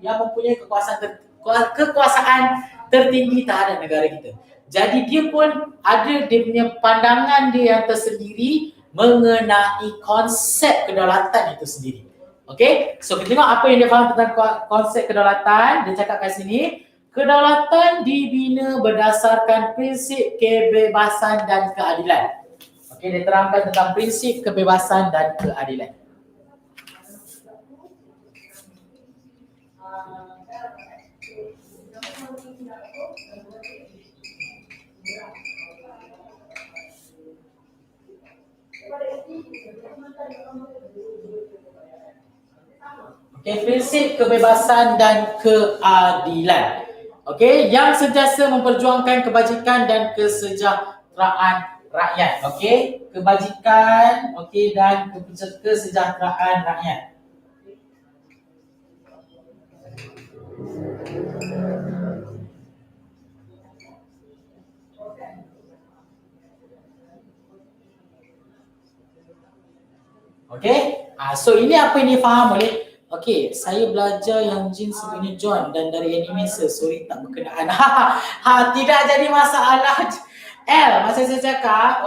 yang mempunyai kekuasaan tertinggi terhadap negara kita. Jadi dia pun ada dia punya pandangan dia yang tersendiri mengenai konsep kedaulatan itu sendiri. Okay, so kita tengok apa yang dia faham tentang konsep kedaulatan. Dia cakap kat sini, kedaulatan dibina berdasarkan prinsip kebebasan dan keadilan. Okay, dia terangkan tentang prinsip kebebasan dan keadilan. Okay, prinsip kebebasan dan keadilan. Okay, yang sentiasa memperjuangkan kebajikan dan kesejahteraan rakyat. Okay, kebajikan, dan kesejahteraan rakyat. Okay, so ini apa yang difaham oleh saya belajar yang Jin sebenarnya John dan dari animator. Sorry tak berkenaan. Tidak jadi masalah. Masa saya cakap,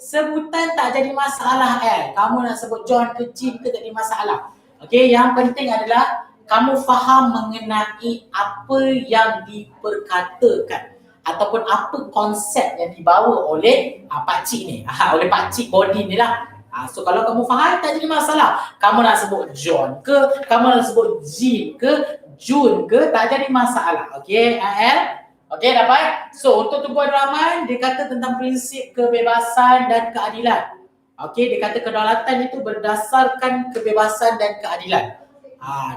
sebutan tak jadi masalah Kamu nak sebut John ke Jin ke tak jadi masalah. Yang penting adalah kamu faham mengenai apa yang diperkatakan ataupun apa konsep yang dibawa oleh pakcik ni. Oleh pakcik Bodin ni lah. So kalau kamu faham tak jadi masalah. Kamu nak sebut John ke, kamu nak sebut Jin ke, Jun ke, tak jadi masalah. Okay, dapat? So untuk Tunku Abdul Rahman, dia kata tentang prinsip kebebasan dan keadilan. Dia kata kedaulatan itu berdasarkan kebebasan dan keadilan.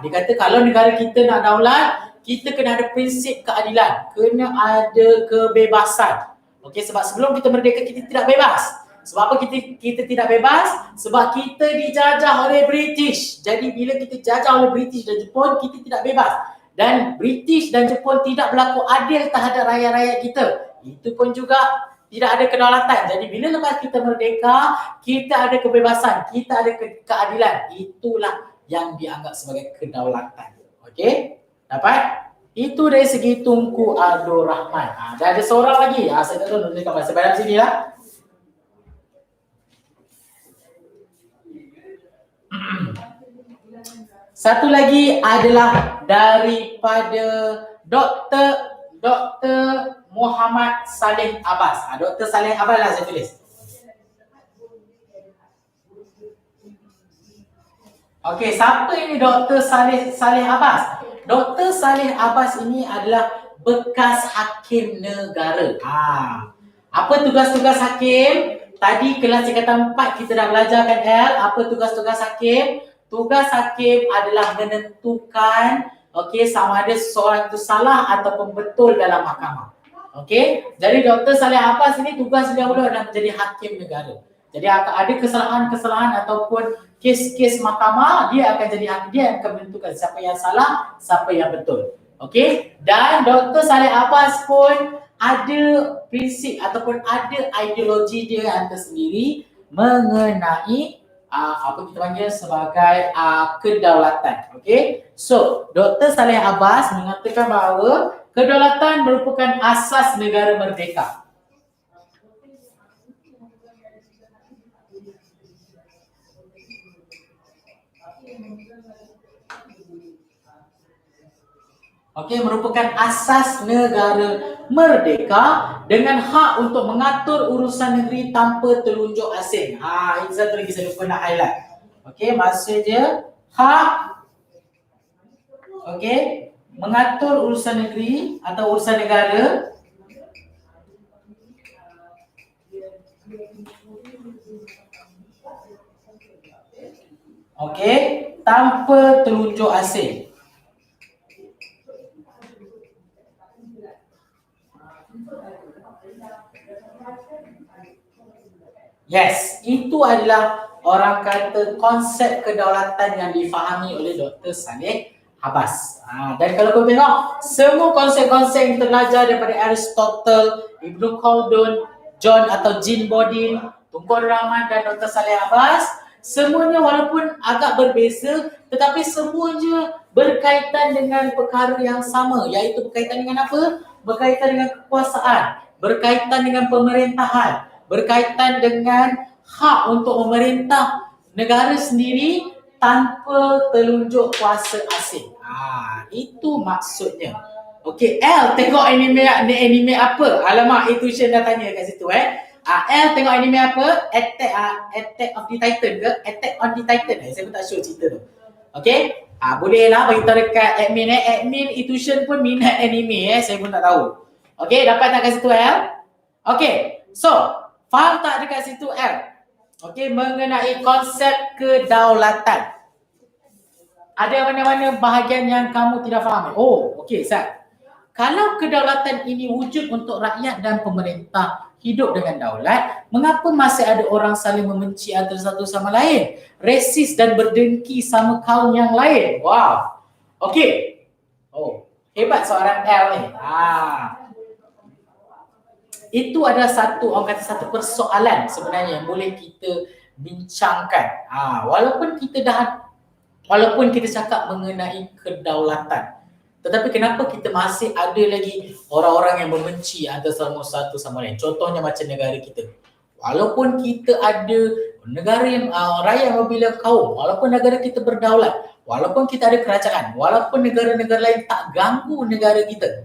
Dia kata kalau negara kita nak daulat, kita kena ada prinsip keadilan, kena ada kebebasan. Sebab sebelum kita merdeka kita tidak bebas. Sebab apa kita tidak bebas? Sebab kita dijajah oleh British. Jadi bila kita dijajah oleh British dan Jepun, kita tidak bebas. Dan British dan Jepun tidak berlaku adil terhadap rakyat-rakyat kita. Itu pun juga tidak ada kedaulatan. Jadi bila lepas kita merdeka, kita ada kebebasan, kita ada keadilan. Itulah yang dianggap sebagai kedaulatan. Okey? Dapat? Itu dari segi Tunku Abdul Rahman. Dan ada seorang lagi. Saya tak tahu nulis kat bahasa dalam sini lah. Satu lagi adalah daripada Dr. Muhammad Saleh Abbas. Dr. Saleh Abbas lah saya tulis. Okey, siapa ini Dr. Saleh Abbas? Dr. Saleh Abbas ini adalah bekas hakim negara. Apa tugas-tugas hakim? Tadi kelas tingkatan 4 kita dah belajarkan L. Apa tugas-tugas hakim? Tugas hakim adalah menentukan sama ada seseorang itu salah ataupun betul dalam mahkamah. Okey, jadi Dr. Saleh Abbas ini tugas dia dulu adalah menjadi hakim negara. Jadi ada kesalahan-kesalahan ataupun kes-kes mahkamah, dia akan jadi hakim, dia akan menentukan siapa yang salah, siapa yang betul. Okey, dan Dr. Saleh Abbas pun ada prinsip ataupun ada ideologi dia yang tersendiri mengenai apa kita panggil sebagai kedaulatan. Okey. So, Dr. Saleh Abbas mengatakan bahawa kedaulatan merupakan asas negara merdeka. Okey, merupakan asas negara merdeka dengan hak untuk mengatur urusan negeri tanpa telunjuk asing. Itu satu lagi saya lupa nak highlight. Okey, maksudnya hak mengatur urusan negeri atau urusan negara tanpa telunjuk asing. Yes, itu adalah orang kata konsep kedaulatan yang difahami oleh Dr. Saleh Abbas. Dan kalau kau tengok, semua konsep-konsep yang kita belajar daripada Aristotle, Ibn Khaldun, John atau Jean Bodin, Tunku Abdul Rahman dan Dr. Saleh Abbas, semuanya walaupun agak berbeza, tetapi semuanya berkaitan dengan perkara yang sama, iaitu berkaitan dengan apa? Berkaitan dengan kekuasaan, berkaitan dengan pemerintahan, berkaitan dengan hak untuk memerintah negara sendiri tanpa telunjuk kuasa asing. Itu maksudnya. Okey, L tengok anime apa? Alamak, itu Shen dah tanya kat situ L tengok anime apa? Attack of the Titan ke? Attack on the Titan. Saya pun tak sure cerita tu. Okey? Boleh lah bagi tahu dekat admin Admin itu Shen pun minat anime saya pun tak tahu. Okey, dapat tak kat situ L? Okey. So, faham tak dekat situ L? Okey, mengenai konsep kedaulatan. Ada mana-mana bahagian yang kamu tidak faham? Okey, Ustaz. Kalau kedaulatan ini wujud untuk rakyat dan pemerintah hidup dengan daulat, mengapa masih ada orang saling membenci antara satu sama lain? Resis dan berdengki sama kaum yang lain. Wow. Okey. Hebat seorang L ni. Itu adalah satu persoalan sebenarnya yang boleh kita bincangkan. Walaupun kita cakap mengenai kedaulatan, tetapi kenapa kita masih ada lagi orang-orang yang membenci antara satu sama lain? Contohnya macam negara kita. Walaupun kita ada negara yang raya apabila kaum, walaupun negara kita berdaulat, walaupun kita ada kerajaan, walaupun negara-negara lain tak ganggu negara kita.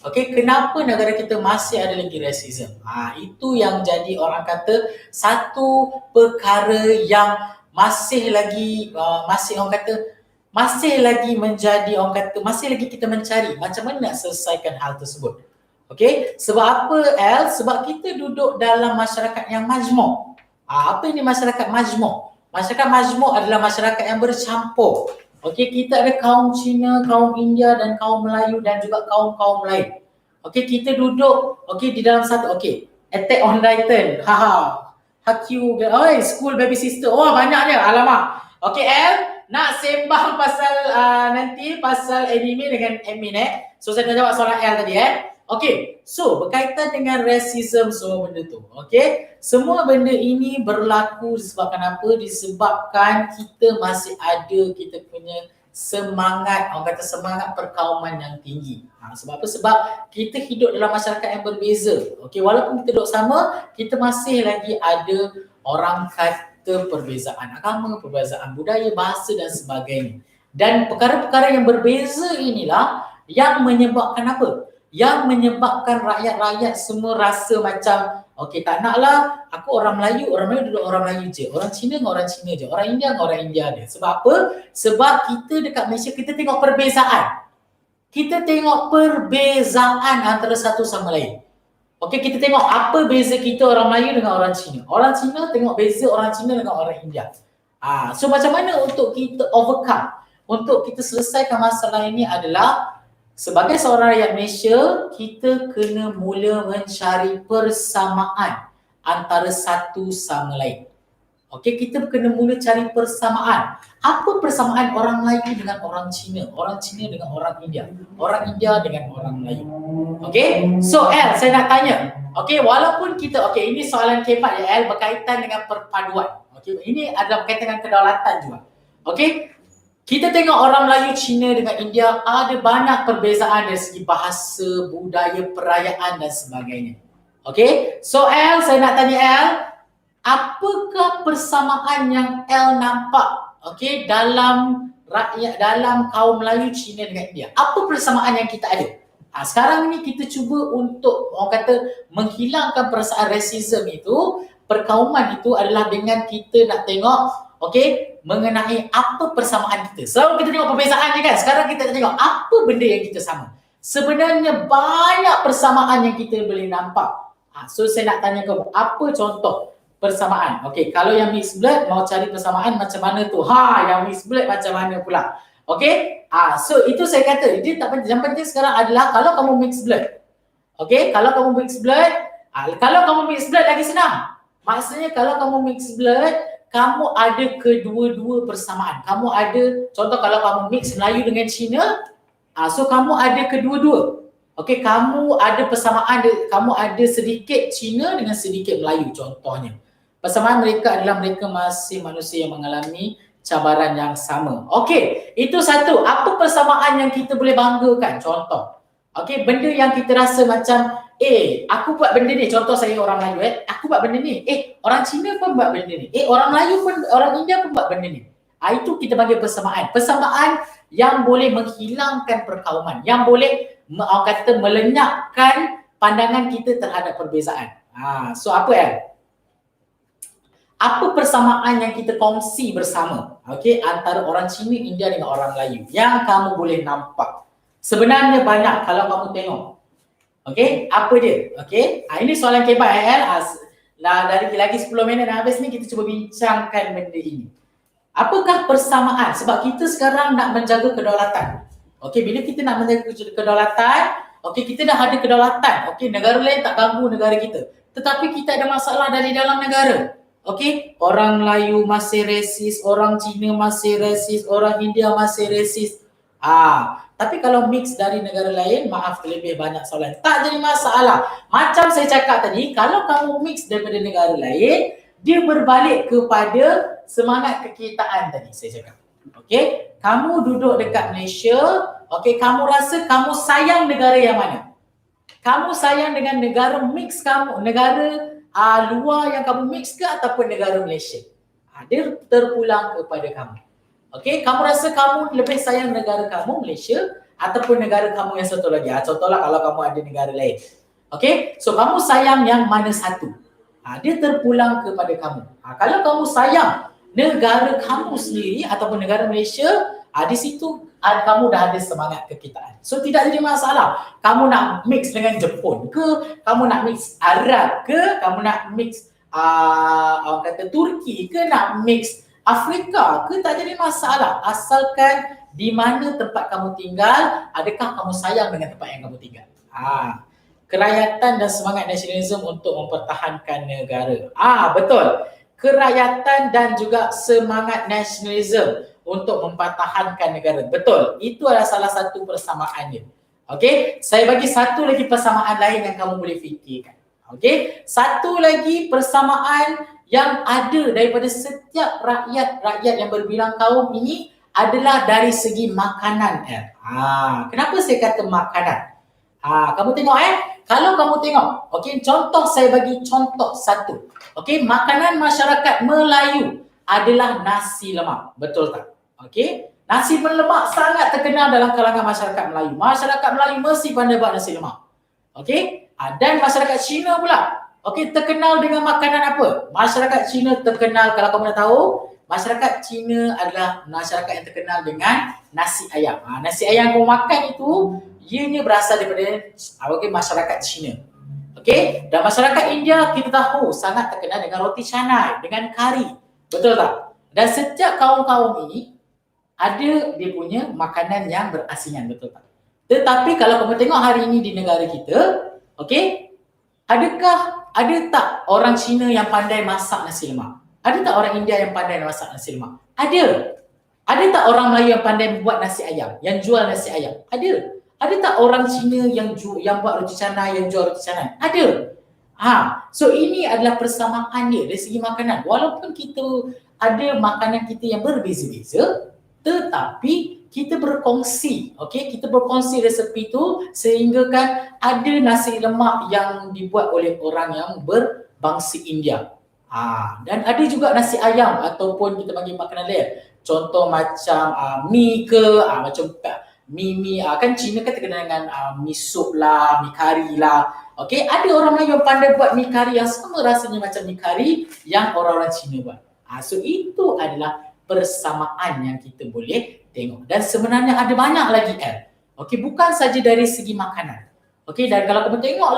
Tetapi kenapa negara kita masih ada lagi rasisme? Itu yang jadi orang kata satu perkara yang masih lagi kita mencari macam mana nak selesaikan hal tersebut. Sebab apa L? Sebab kita duduk dalam masyarakat yang majmuk. Apa ini masyarakat majmuk? Masyarakat majmuk adalah masyarakat yang bercampur. Kita ada kaum Cina, kaum India dan kaum Melayu dan juga kaum-kaum lain. Kita duduk di dalam satu Attack on Titan. Hakyu, School Baby Sister. Banyak dia. Alamak. L, nak sembang pasal nanti pasal anime dengan admin So saya nak jawab soalan L tadi Okey, so berkaitan dengan racism semua benda tu. Okey, semua benda ini berlaku disebabkan apa? Disebabkan kita masih ada kita punya semangat, orang kata semangat perkauman yang tinggi. Sebab apa? Sebab kita hidup dalam masyarakat yang berbeza. Okey, walaupun kita duduk sama, kita masih lagi ada orang kata perbezaan agama, perbezaan budaya, bahasa dan sebagainya. Dan perkara-perkara yang berbeza inilah yang menyebabkan apa? Yang menyebabkan rakyat-rakyat semua rasa macam okey, tak naklah aku orang Melayu duduk orang Melayu je, orang Cina dengan orang Cina je, orang India dengan orang India je. Sebab apa? Sebab kita dekat Malaysia kita tengok perbezaan. Kita tengok perbezaan antara satu sama lain. Okey, kita tengok apa beza kita orang Melayu dengan orang Cina. Orang Cina tengok beza orang Cina dengan orang India. So macam mana untuk kita overcome? Untuk kita selesaikan masalah ini adalah sebagai seorang rakyat Malaysia, kita kena mula mencari persamaan antara satu sama lain. Okey, kita kena mula cari persamaan. Apa persamaan orang Melayu dengan orang Cina? Orang Cina dengan orang India? Orang India dengan orang Melayu? Okey, so L, saya nak tanya. Okey, walaupun kita, okey, ini soalan keempat ya L, berkaitan dengan perpaduan. Okey, ini adalah berkaitan dengan kedaulatan juga. Okey, kita tengok orang Melayu, Cina dengan India ada banyak perbezaan dari segi bahasa, budaya, perayaan dan sebagainya. Okey, so L, saya nak tanya L, apakah persamaan yang L nampak okey dalam rakyat, dalam kaum Melayu, Cina dengan India? Apa persamaan yang kita ada? Sekarang ni kita cuba untuk orang kata menghilangkan perasaan racism itu, perkauman itu adalah dengan kita nak tengok okey mengenai apa persamaan kita. Selalu kita tengok perbezaan je kan. Sekarang kita nak tengok apa benda yang kita sama. Sebenarnya banyak persamaan yang kita boleh nampak. So saya nak tanya kamu, apa contoh persamaan? Okey, kalau yang mixed blood mau cari persamaan macam mana tu? Yang mixed blood macam mana pula? Okey? So itu saya kata, dia tak penting. Yang penting sekarang adalah kalau kamu mixed blood. Okey, kalau kamu mixed blood, kalau kamu mixed blood lagi senang. Maksudnya kalau kamu mixed blood, kamu ada kedua-dua persamaan. Kamu ada, contoh kalau kamu mix Melayu dengan Cina, so kamu ada kedua-dua. Okey, kamu ada persamaan, kamu ada sedikit Cina dengan sedikit Melayu contohnya. Persamaan mereka adalah mereka masih manusia yang mengalami cabaran yang sama. Okey, itu satu. Apa persamaan yang kita boleh banggakan? Contoh. Okey, benda yang kita rasa macam aku buat benda ni, contoh saya orang Melayu aku buat benda ni. Orang Cina pun buat benda ni. Orang Melayu pun, orang India pun buat benda ni. Itu kita panggil persamaan. Persamaan yang boleh menghilangkan perkauman, yang boleh orang kata melenyapkan pandangan kita terhadap perbezaan. So apa apa persamaan yang kita kongsi bersama antara orang Cina, India dengan orang Melayu yang kamu boleh nampak? Sebenarnya banyak kalau kamu tengok. Apa dia? Ini soalan keempat dari lagi 10 minit dah habis ni, kita cuba bincangkan benda ini. Apakah persamaan? Sebab kita sekarang nak menjaga kedaulatan. Bila kita nak menjaga kedaulatan, kita dah ada kedaulatan. Negara lain tak ganggu negara kita. Tetapi kita ada masalah dari dalam negara. Orang Melayu masih resis, orang Cina masih resis, orang India masih resis. Tapi kalau mix dari negara lain, maaf lebih banyak soalan. Tak jadi masalah. Macam saya cakap tadi, kalau kamu mix daripada negara lain, dia berbalik kepada semangat kekitaan tadi saya cakap. Kamu duduk dekat Malaysia, kamu rasa kamu sayang negara yang mana? Kamu sayang dengan negara mix kamu, negara luar yang kamu mix ke ataupun negara Malaysia? Dia terpulang kepada kamu. Kamu rasa kamu lebih sayang negara kamu Malaysia ataupun negara kamu yang satu lagi? Contohlah kalau kamu ada negara lain. So kamu sayang yang mana satu? Dia terpulang kepada kamu. Kalau kamu sayang negara kamu sendiri ataupun negara Malaysia, di situ kamu dah ada semangat kekitaan. So tidak jadi masalah. Kamu nak mix dengan Jepun ke, kamu nak mix Arab ke, kamu nak mix orang kata Turki ke, nak mix Afrika ke, tak jadi masalah. Asalkan di mana tempat kamu tinggal, adakah kamu sayang dengan tempat yang kamu tinggal. Kerakyatan dan semangat nasionalisme untuk mempertahankan negara. Betul. Kerakyatan dan juga semangat nasionalisme untuk mempertahankan negara. Betul. Itu adalah salah satu persamaannya. Okey, saya bagi satu lagi persamaan lain yang kamu boleh fikirkan. Okey, satu lagi persamaan yang ada daripada setiap rakyat yang berbilang kaum ini adalah dari segi makanan. Kenapa saya kata makanan? Kamu tengok kalau kamu tengok, okey, contoh saya bagi contoh satu. Okey, makanan masyarakat Melayu adalah nasi lemak. Betul tak? Okey, nasi lemak sangat terkenal dalam kalangan masyarakat Melayu. Masyarakat Melayu mesti pandai buat nasi lemak. Okey, dan masyarakat Cina pula. Okey, terkenal dengan makanan apa? Masyarakat Cina terkenal, kalau kamu nak tahu, masyarakat Cina adalah masyarakat yang terkenal dengan nasi ayam. Nasi ayam kamu makan itu, ianya berasal daripada masyarakat Cina. Okey, dan masyarakat India kita tahu sangat terkenal dengan roti canai, dengan kari. Betul tak? Dan setiap kaum-kaum ini ada dia punya makanan yang berasingan, betul tak? Tetapi kalau kamu tengok hari ini di negara kita, okey, ada tak orang Cina yang pandai masak nasi lemak? Ada tak orang India yang pandai masak nasi lemak? Ada. Ada tak orang Melayu yang pandai buat nasi ayam, yang jual nasi ayam? Ada. Ada tak orang Cina yang buat roti canai, yang jual roti canai? Ada. So ini adalah persamaan dia dari segi makanan. Walaupun kita ada makanan kita yang berbeza-beza, tetapi kita berkongsi, okey, kita berkongsi resepi tu sehingga kan ada nasi lemak yang dibuat oleh orang yang berbangsa India. Dan ada juga nasi ayam ataupun kita panggil makanan lain. Contoh macam mi ke, macam mi kan Cina kan terkenal dengan mi sup lah, mi kari lah. Okey, ada orang Melayu yang pandai buat mi kari yang sama rasanya macam mi kari yang orang-orang Cina buat. So itu adalah persamaan yang kita boleh tengok. Dan sebenarnya ada banyak lagi okey, bukan saja dari segi makanan. Okey, dan kalau kamu tengok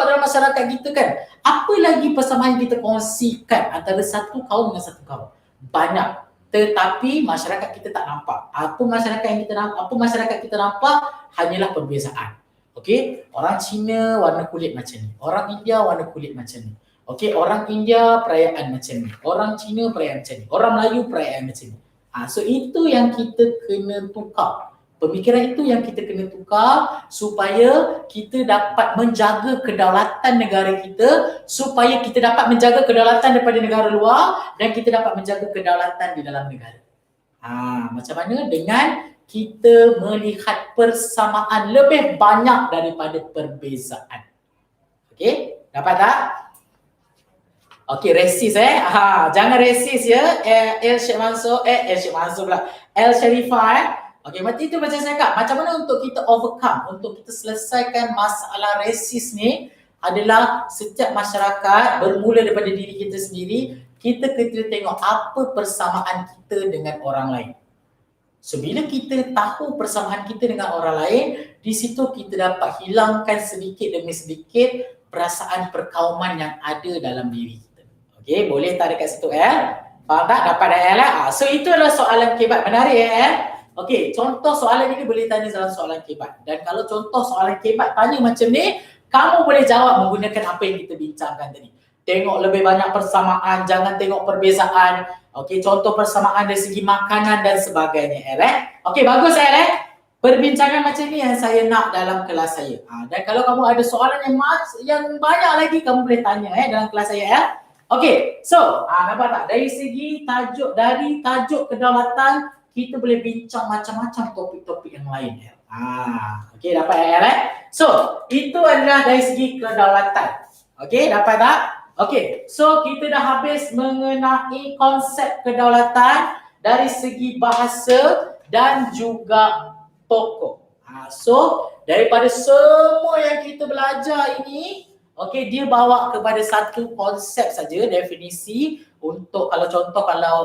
dalam masyarakat kita kan, apa lagi persamaan yang kita kongsikan antara satu kaum dengan satu kaum? Banyak. Tetapi masyarakat kita tak nampak. Apa masyarakat kita nampak hanyalah perbezaan. Okey, orang Cina warna kulit macam ni, orang India warna kulit macam ni. Okey, orang India perayaan macam ni, orang Cina perayaan macam ni, orang Melayu perayaan macam ni. So itu yang kita kena tukar. Pemikiran itu yang kita kena tukar supaya kita dapat menjaga kedaulatan negara kita, supaya kita dapat menjaga kedaulatan daripada negara luar dan kita dapat menjaga kedaulatan di dalam negara. Macam mana? Dengan kita melihat persamaan lebih banyak daripada perbezaan. Okey, dapat tak? Okey, resis jangan resis ya. El Syarifah pula. El Sharifah Okey, itu macam saya cakap, macam mana untuk kita overcome, untuk kita selesaikan masalah resis ni adalah setiap masyarakat bermula daripada diri kita sendiri, kita tengok apa persamaan kita dengan orang lain. So bila kita tahu persamaan kita dengan orang lain, di situ kita dapat hilangkan sedikit demi sedikit perasaan perkauman yang ada dalam diri kita. Okey, boleh tak dekat situ Faham tak? Dapat dah So itu adalah soalan kebat. Menarik Okey, contoh soalan ini boleh tanya dalam soalan kebat. Dan kalau contoh soalan kebat tanya macam ni, kamu boleh jawab menggunakan apa yang kita bincangkan tadi. Tengok lebih banyak persamaan, jangan tengok perbezaan. Okey, contoh persamaan dari segi makanan dan sebagainya. Okey, bagus Perbincangan macam ni yang saya nak dalam kelas saya. Dan kalau kamu ada soalan yang banyak lagi, kamu boleh tanya dalam kelas saya Okey, so nampak tak? Dari segi tajuk kedaulatan, kita boleh bincang macam-macam topik-topik yang lain Okey, dapat So, itu adalah dari segi kedaulatan. Okey, dapat tak? Okey, so kita dah habis mengenai konsep kedaulatan dari segi bahasa dan juga tokoh. So, daripada semua yang kita belajar ini, okey, dia bawa kepada satu konsep saja, definisi. Untuk kalau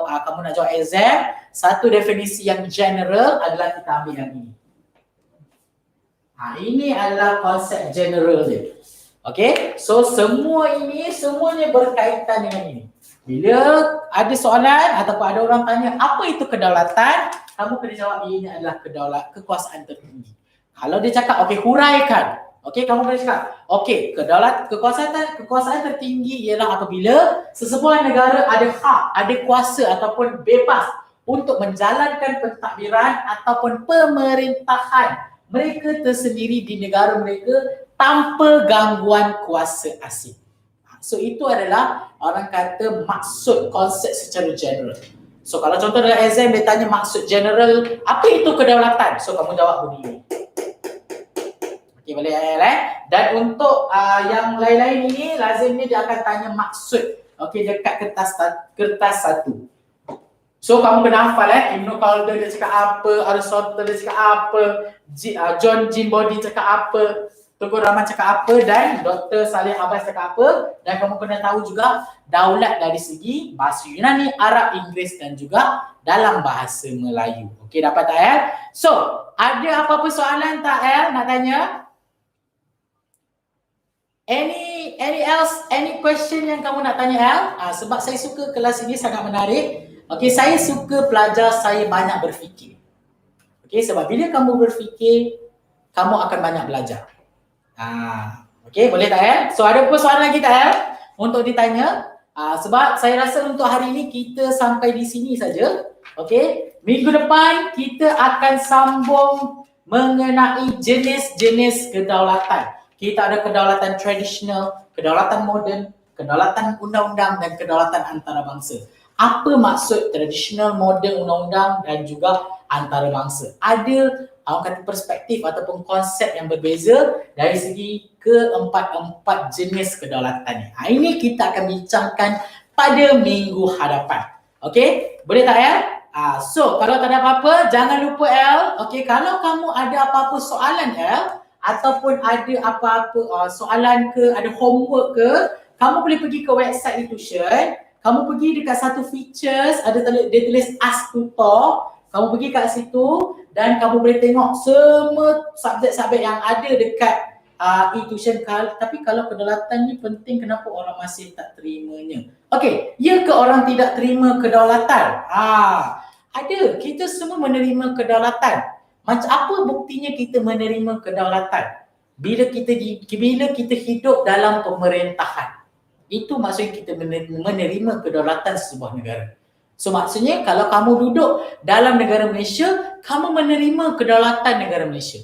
kamu nak jawab exam, satu definisi yang general adalah kita ambil yang ini. Ini adalah konsep general dia. Okey, so semuanya berkaitan dengan ini. Bila ada soalan ataupun ada orang tanya apa itu kedaulatan, kamu kena jawab ini adalah kekuasaan tertinggi. Kalau dia cakap okey, huraikan. Okey, kamu boleh cakap, okey, kekuasaan tertinggi ialah apabila sesebuah negara ada hak, ada kuasa ataupun bebas untuk menjalankan pentadbiran ataupun pemerintahan mereka tersendiri di negara mereka tanpa gangguan kuasa asing. So itu adalah orang kata maksud konsep secara general. So kalau contoh dalam exam dia tanya maksud general, apa itu kedaulatan? So kamu jawab begini. Okey, boleh Dan untuk yang lain-lain ini lazimnya dia akan tanya maksud. Okey, dekat kertas satu. So kamu kena hafal Ibn Khaldun dia cakap apa, Aristotle dia cakap apa, John Body cakap apa, Tunku Rahman cakap apa dan Dr. Saleh Abbas cakap apa, dan kamu kena tahu juga daulat dari segi bahasa Yunani, Arab, Inggeris dan juga dalam bahasa Melayu. Okey, dapat tak So, ada apa-apa soalan tak nak tanya? Any question yang kamu nak tanya sebab saya suka kelas ini sangat menarik. Okey, saya suka pelajar saya banyak berfikir. Okey, sebab bila kamu berfikir, kamu akan banyak belajar. Okey, boleh tak So ada apa soalan lagi tak untuk ditanya? Sebab saya rasa untuk hari ini kita sampai di sini saja. Okey, minggu depan kita akan sambung mengenai jenis-jenis kedaulatan. Kita ada kedaulatan tradisional, kedaulatan moden, kedaulatan undang-undang dan kedaulatan antarabangsa. Apa maksud tradisional, moden, undang-undang dan juga antarabangsa? Ada orang kata perspektif ataupun konsep yang berbeza dari segi keempat-empat jenis kedaulatan ni. Ini kita akan bincangkan pada minggu hadapan. Okey, boleh tak So kalau tak ada apa-apa, jangan lupa okey, kalau kamu ada apa-apa soalan ataupun ada apa-apa soalan ke, ada homework ke, kamu boleh pergi ke website e-tuition. Kamu pergi dekat satu features, dia tulis Ask Tutor. Kamu pergi kat situ dan kamu boleh tengok semua subjek-subjek yang ada dekat e-tuition. Tapi kalau kedaulatan ni penting, kenapa orang masih tak terimanya? Okey, ya ke orang tidak terima kedaulatan? Ada, kita semua menerima kedaulatan. Macam apa buktinya kita menerima kedaulatan? Bila kita hidup dalam pemerintahan. Itu maksudnya kita menerima kedaulatan sebuah negara. So maksudnya kalau kamu duduk dalam negara Malaysia, kamu menerima kedaulatan negara Malaysia.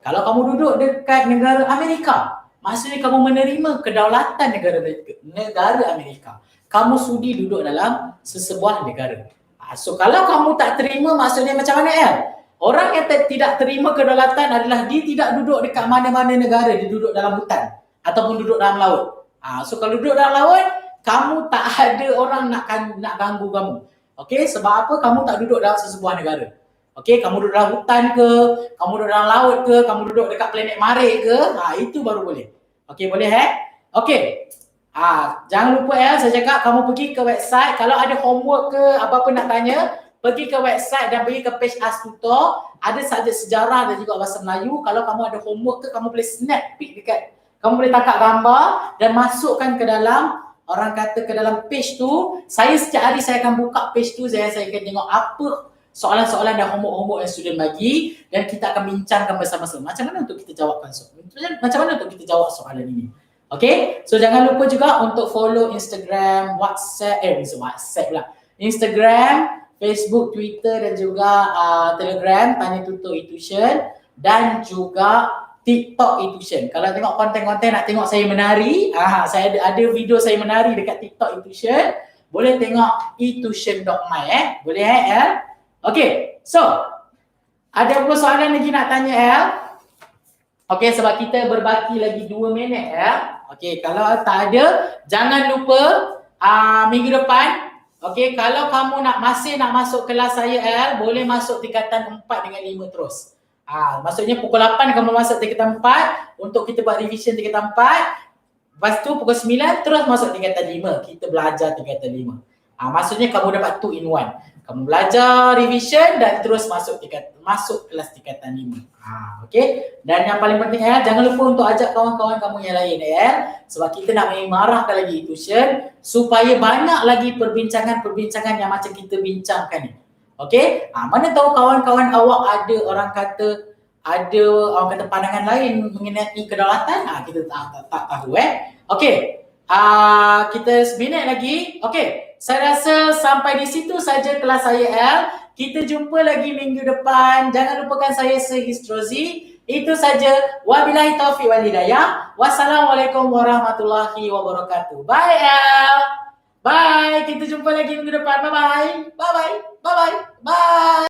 Kalau kamu duduk dekat negara Amerika, maksudnya kamu menerima kedaulatan negara Amerika. Kamu sudi duduk dalam sesebuah negara. So kalau kamu tak terima, maksudnya macam mana Orang yang tidak terima kedaulatan adalah dia tidak duduk dekat mana-mana negara, dia duduk dalam hutan ataupun duduk dalam laut. So kalau duduk dalam laut, kamu tak ada orang nak ganggu kamu. Okey, sebab apa? Kamu tak duduk dalam sesebuah negara. Okey, kamu duduk dalam hutan ke, kamu duduk dalam laut ke, kamu duduk dekat planet Mare ke, itu baru boleh. Okey, boleh Okey. Jangan lupa saya cakap kamu pergi ke website, kalau ada homework ke apa-apa nak tanya, pergi ke website dan pergi ke page Ask Tutor. Ada subjek sejarah dan juga bahasa Melayu. Kalau kamu ada homework ke, kamu boleh snap pic dekat, kamu boleh tangkap gambar dan masukkan ke dalam, orang kata ke dalam page tu. Saya setiap hari saya akan buka page tu, saya akan tengok apa soalan-soalan dan homework yang student bagi dan kita akan bincangkan bersama-sama macam mana untuk kita jawabkan macam mana untuk kita jawab soalan ini. Okay, so jangan lupa juga untuk follow Instagram, Instagram, Facebook, Twitter dan juga Telegram Tanya Tutor e-tuition dan juga TikTok e-tuition. Kalau tengok konten-konten nak tengok saya menari, saya ada video saya menari dekat TikTok e-tuition. Boleh tengok e-tuition.my boleh Okey. So, ada apa soalan lagi nak tanya Okey, sebab kita berbaki lagi 2 minit Okey, kalau tak ada, jangan lupa minggu depan. Okey, kalau kamu masih nak masuk kelas saya boleh masuk tingkatan 4 dengan 5 terus. Maksudnya pukul 8 kamu masuk tingkatan 4 untuk kita buat revision tingkatan 4. Lepas tu pukul 9 terus masuk tingkatan 5. Kita belajar tingkatan 5. Maksudnya kamu dapat 2 in 1. Kamu belajar revision dan terus masuk kelas tingkatan 5. Okey. Dan yang paling penting jangan lupa untuk ajak kawan-kawan kamu yang lain sebab kita nak marahkan lagi e-tuition supaya banyak lagi perbincangan yang macam kita bincangkan ni. Okey, mana tahu kawan-kawan awak ada orang kata pandangan lain mengenai kedaulatan, kita tak tahu Okey, kita seminit lagi. Okey, saya rasa sampai di situ saja kelas saya Kita jumpa lagi minggu depan. Jangan lupakan saya Sir Histrozi Itu saja. Wabillahi taufiq wal hidayah. Wassalamualaikum warahmatullahi wabarakatuh. Bye El. Bye. Kita jumpa lagi minggu depan. Bye bye. Bye bye.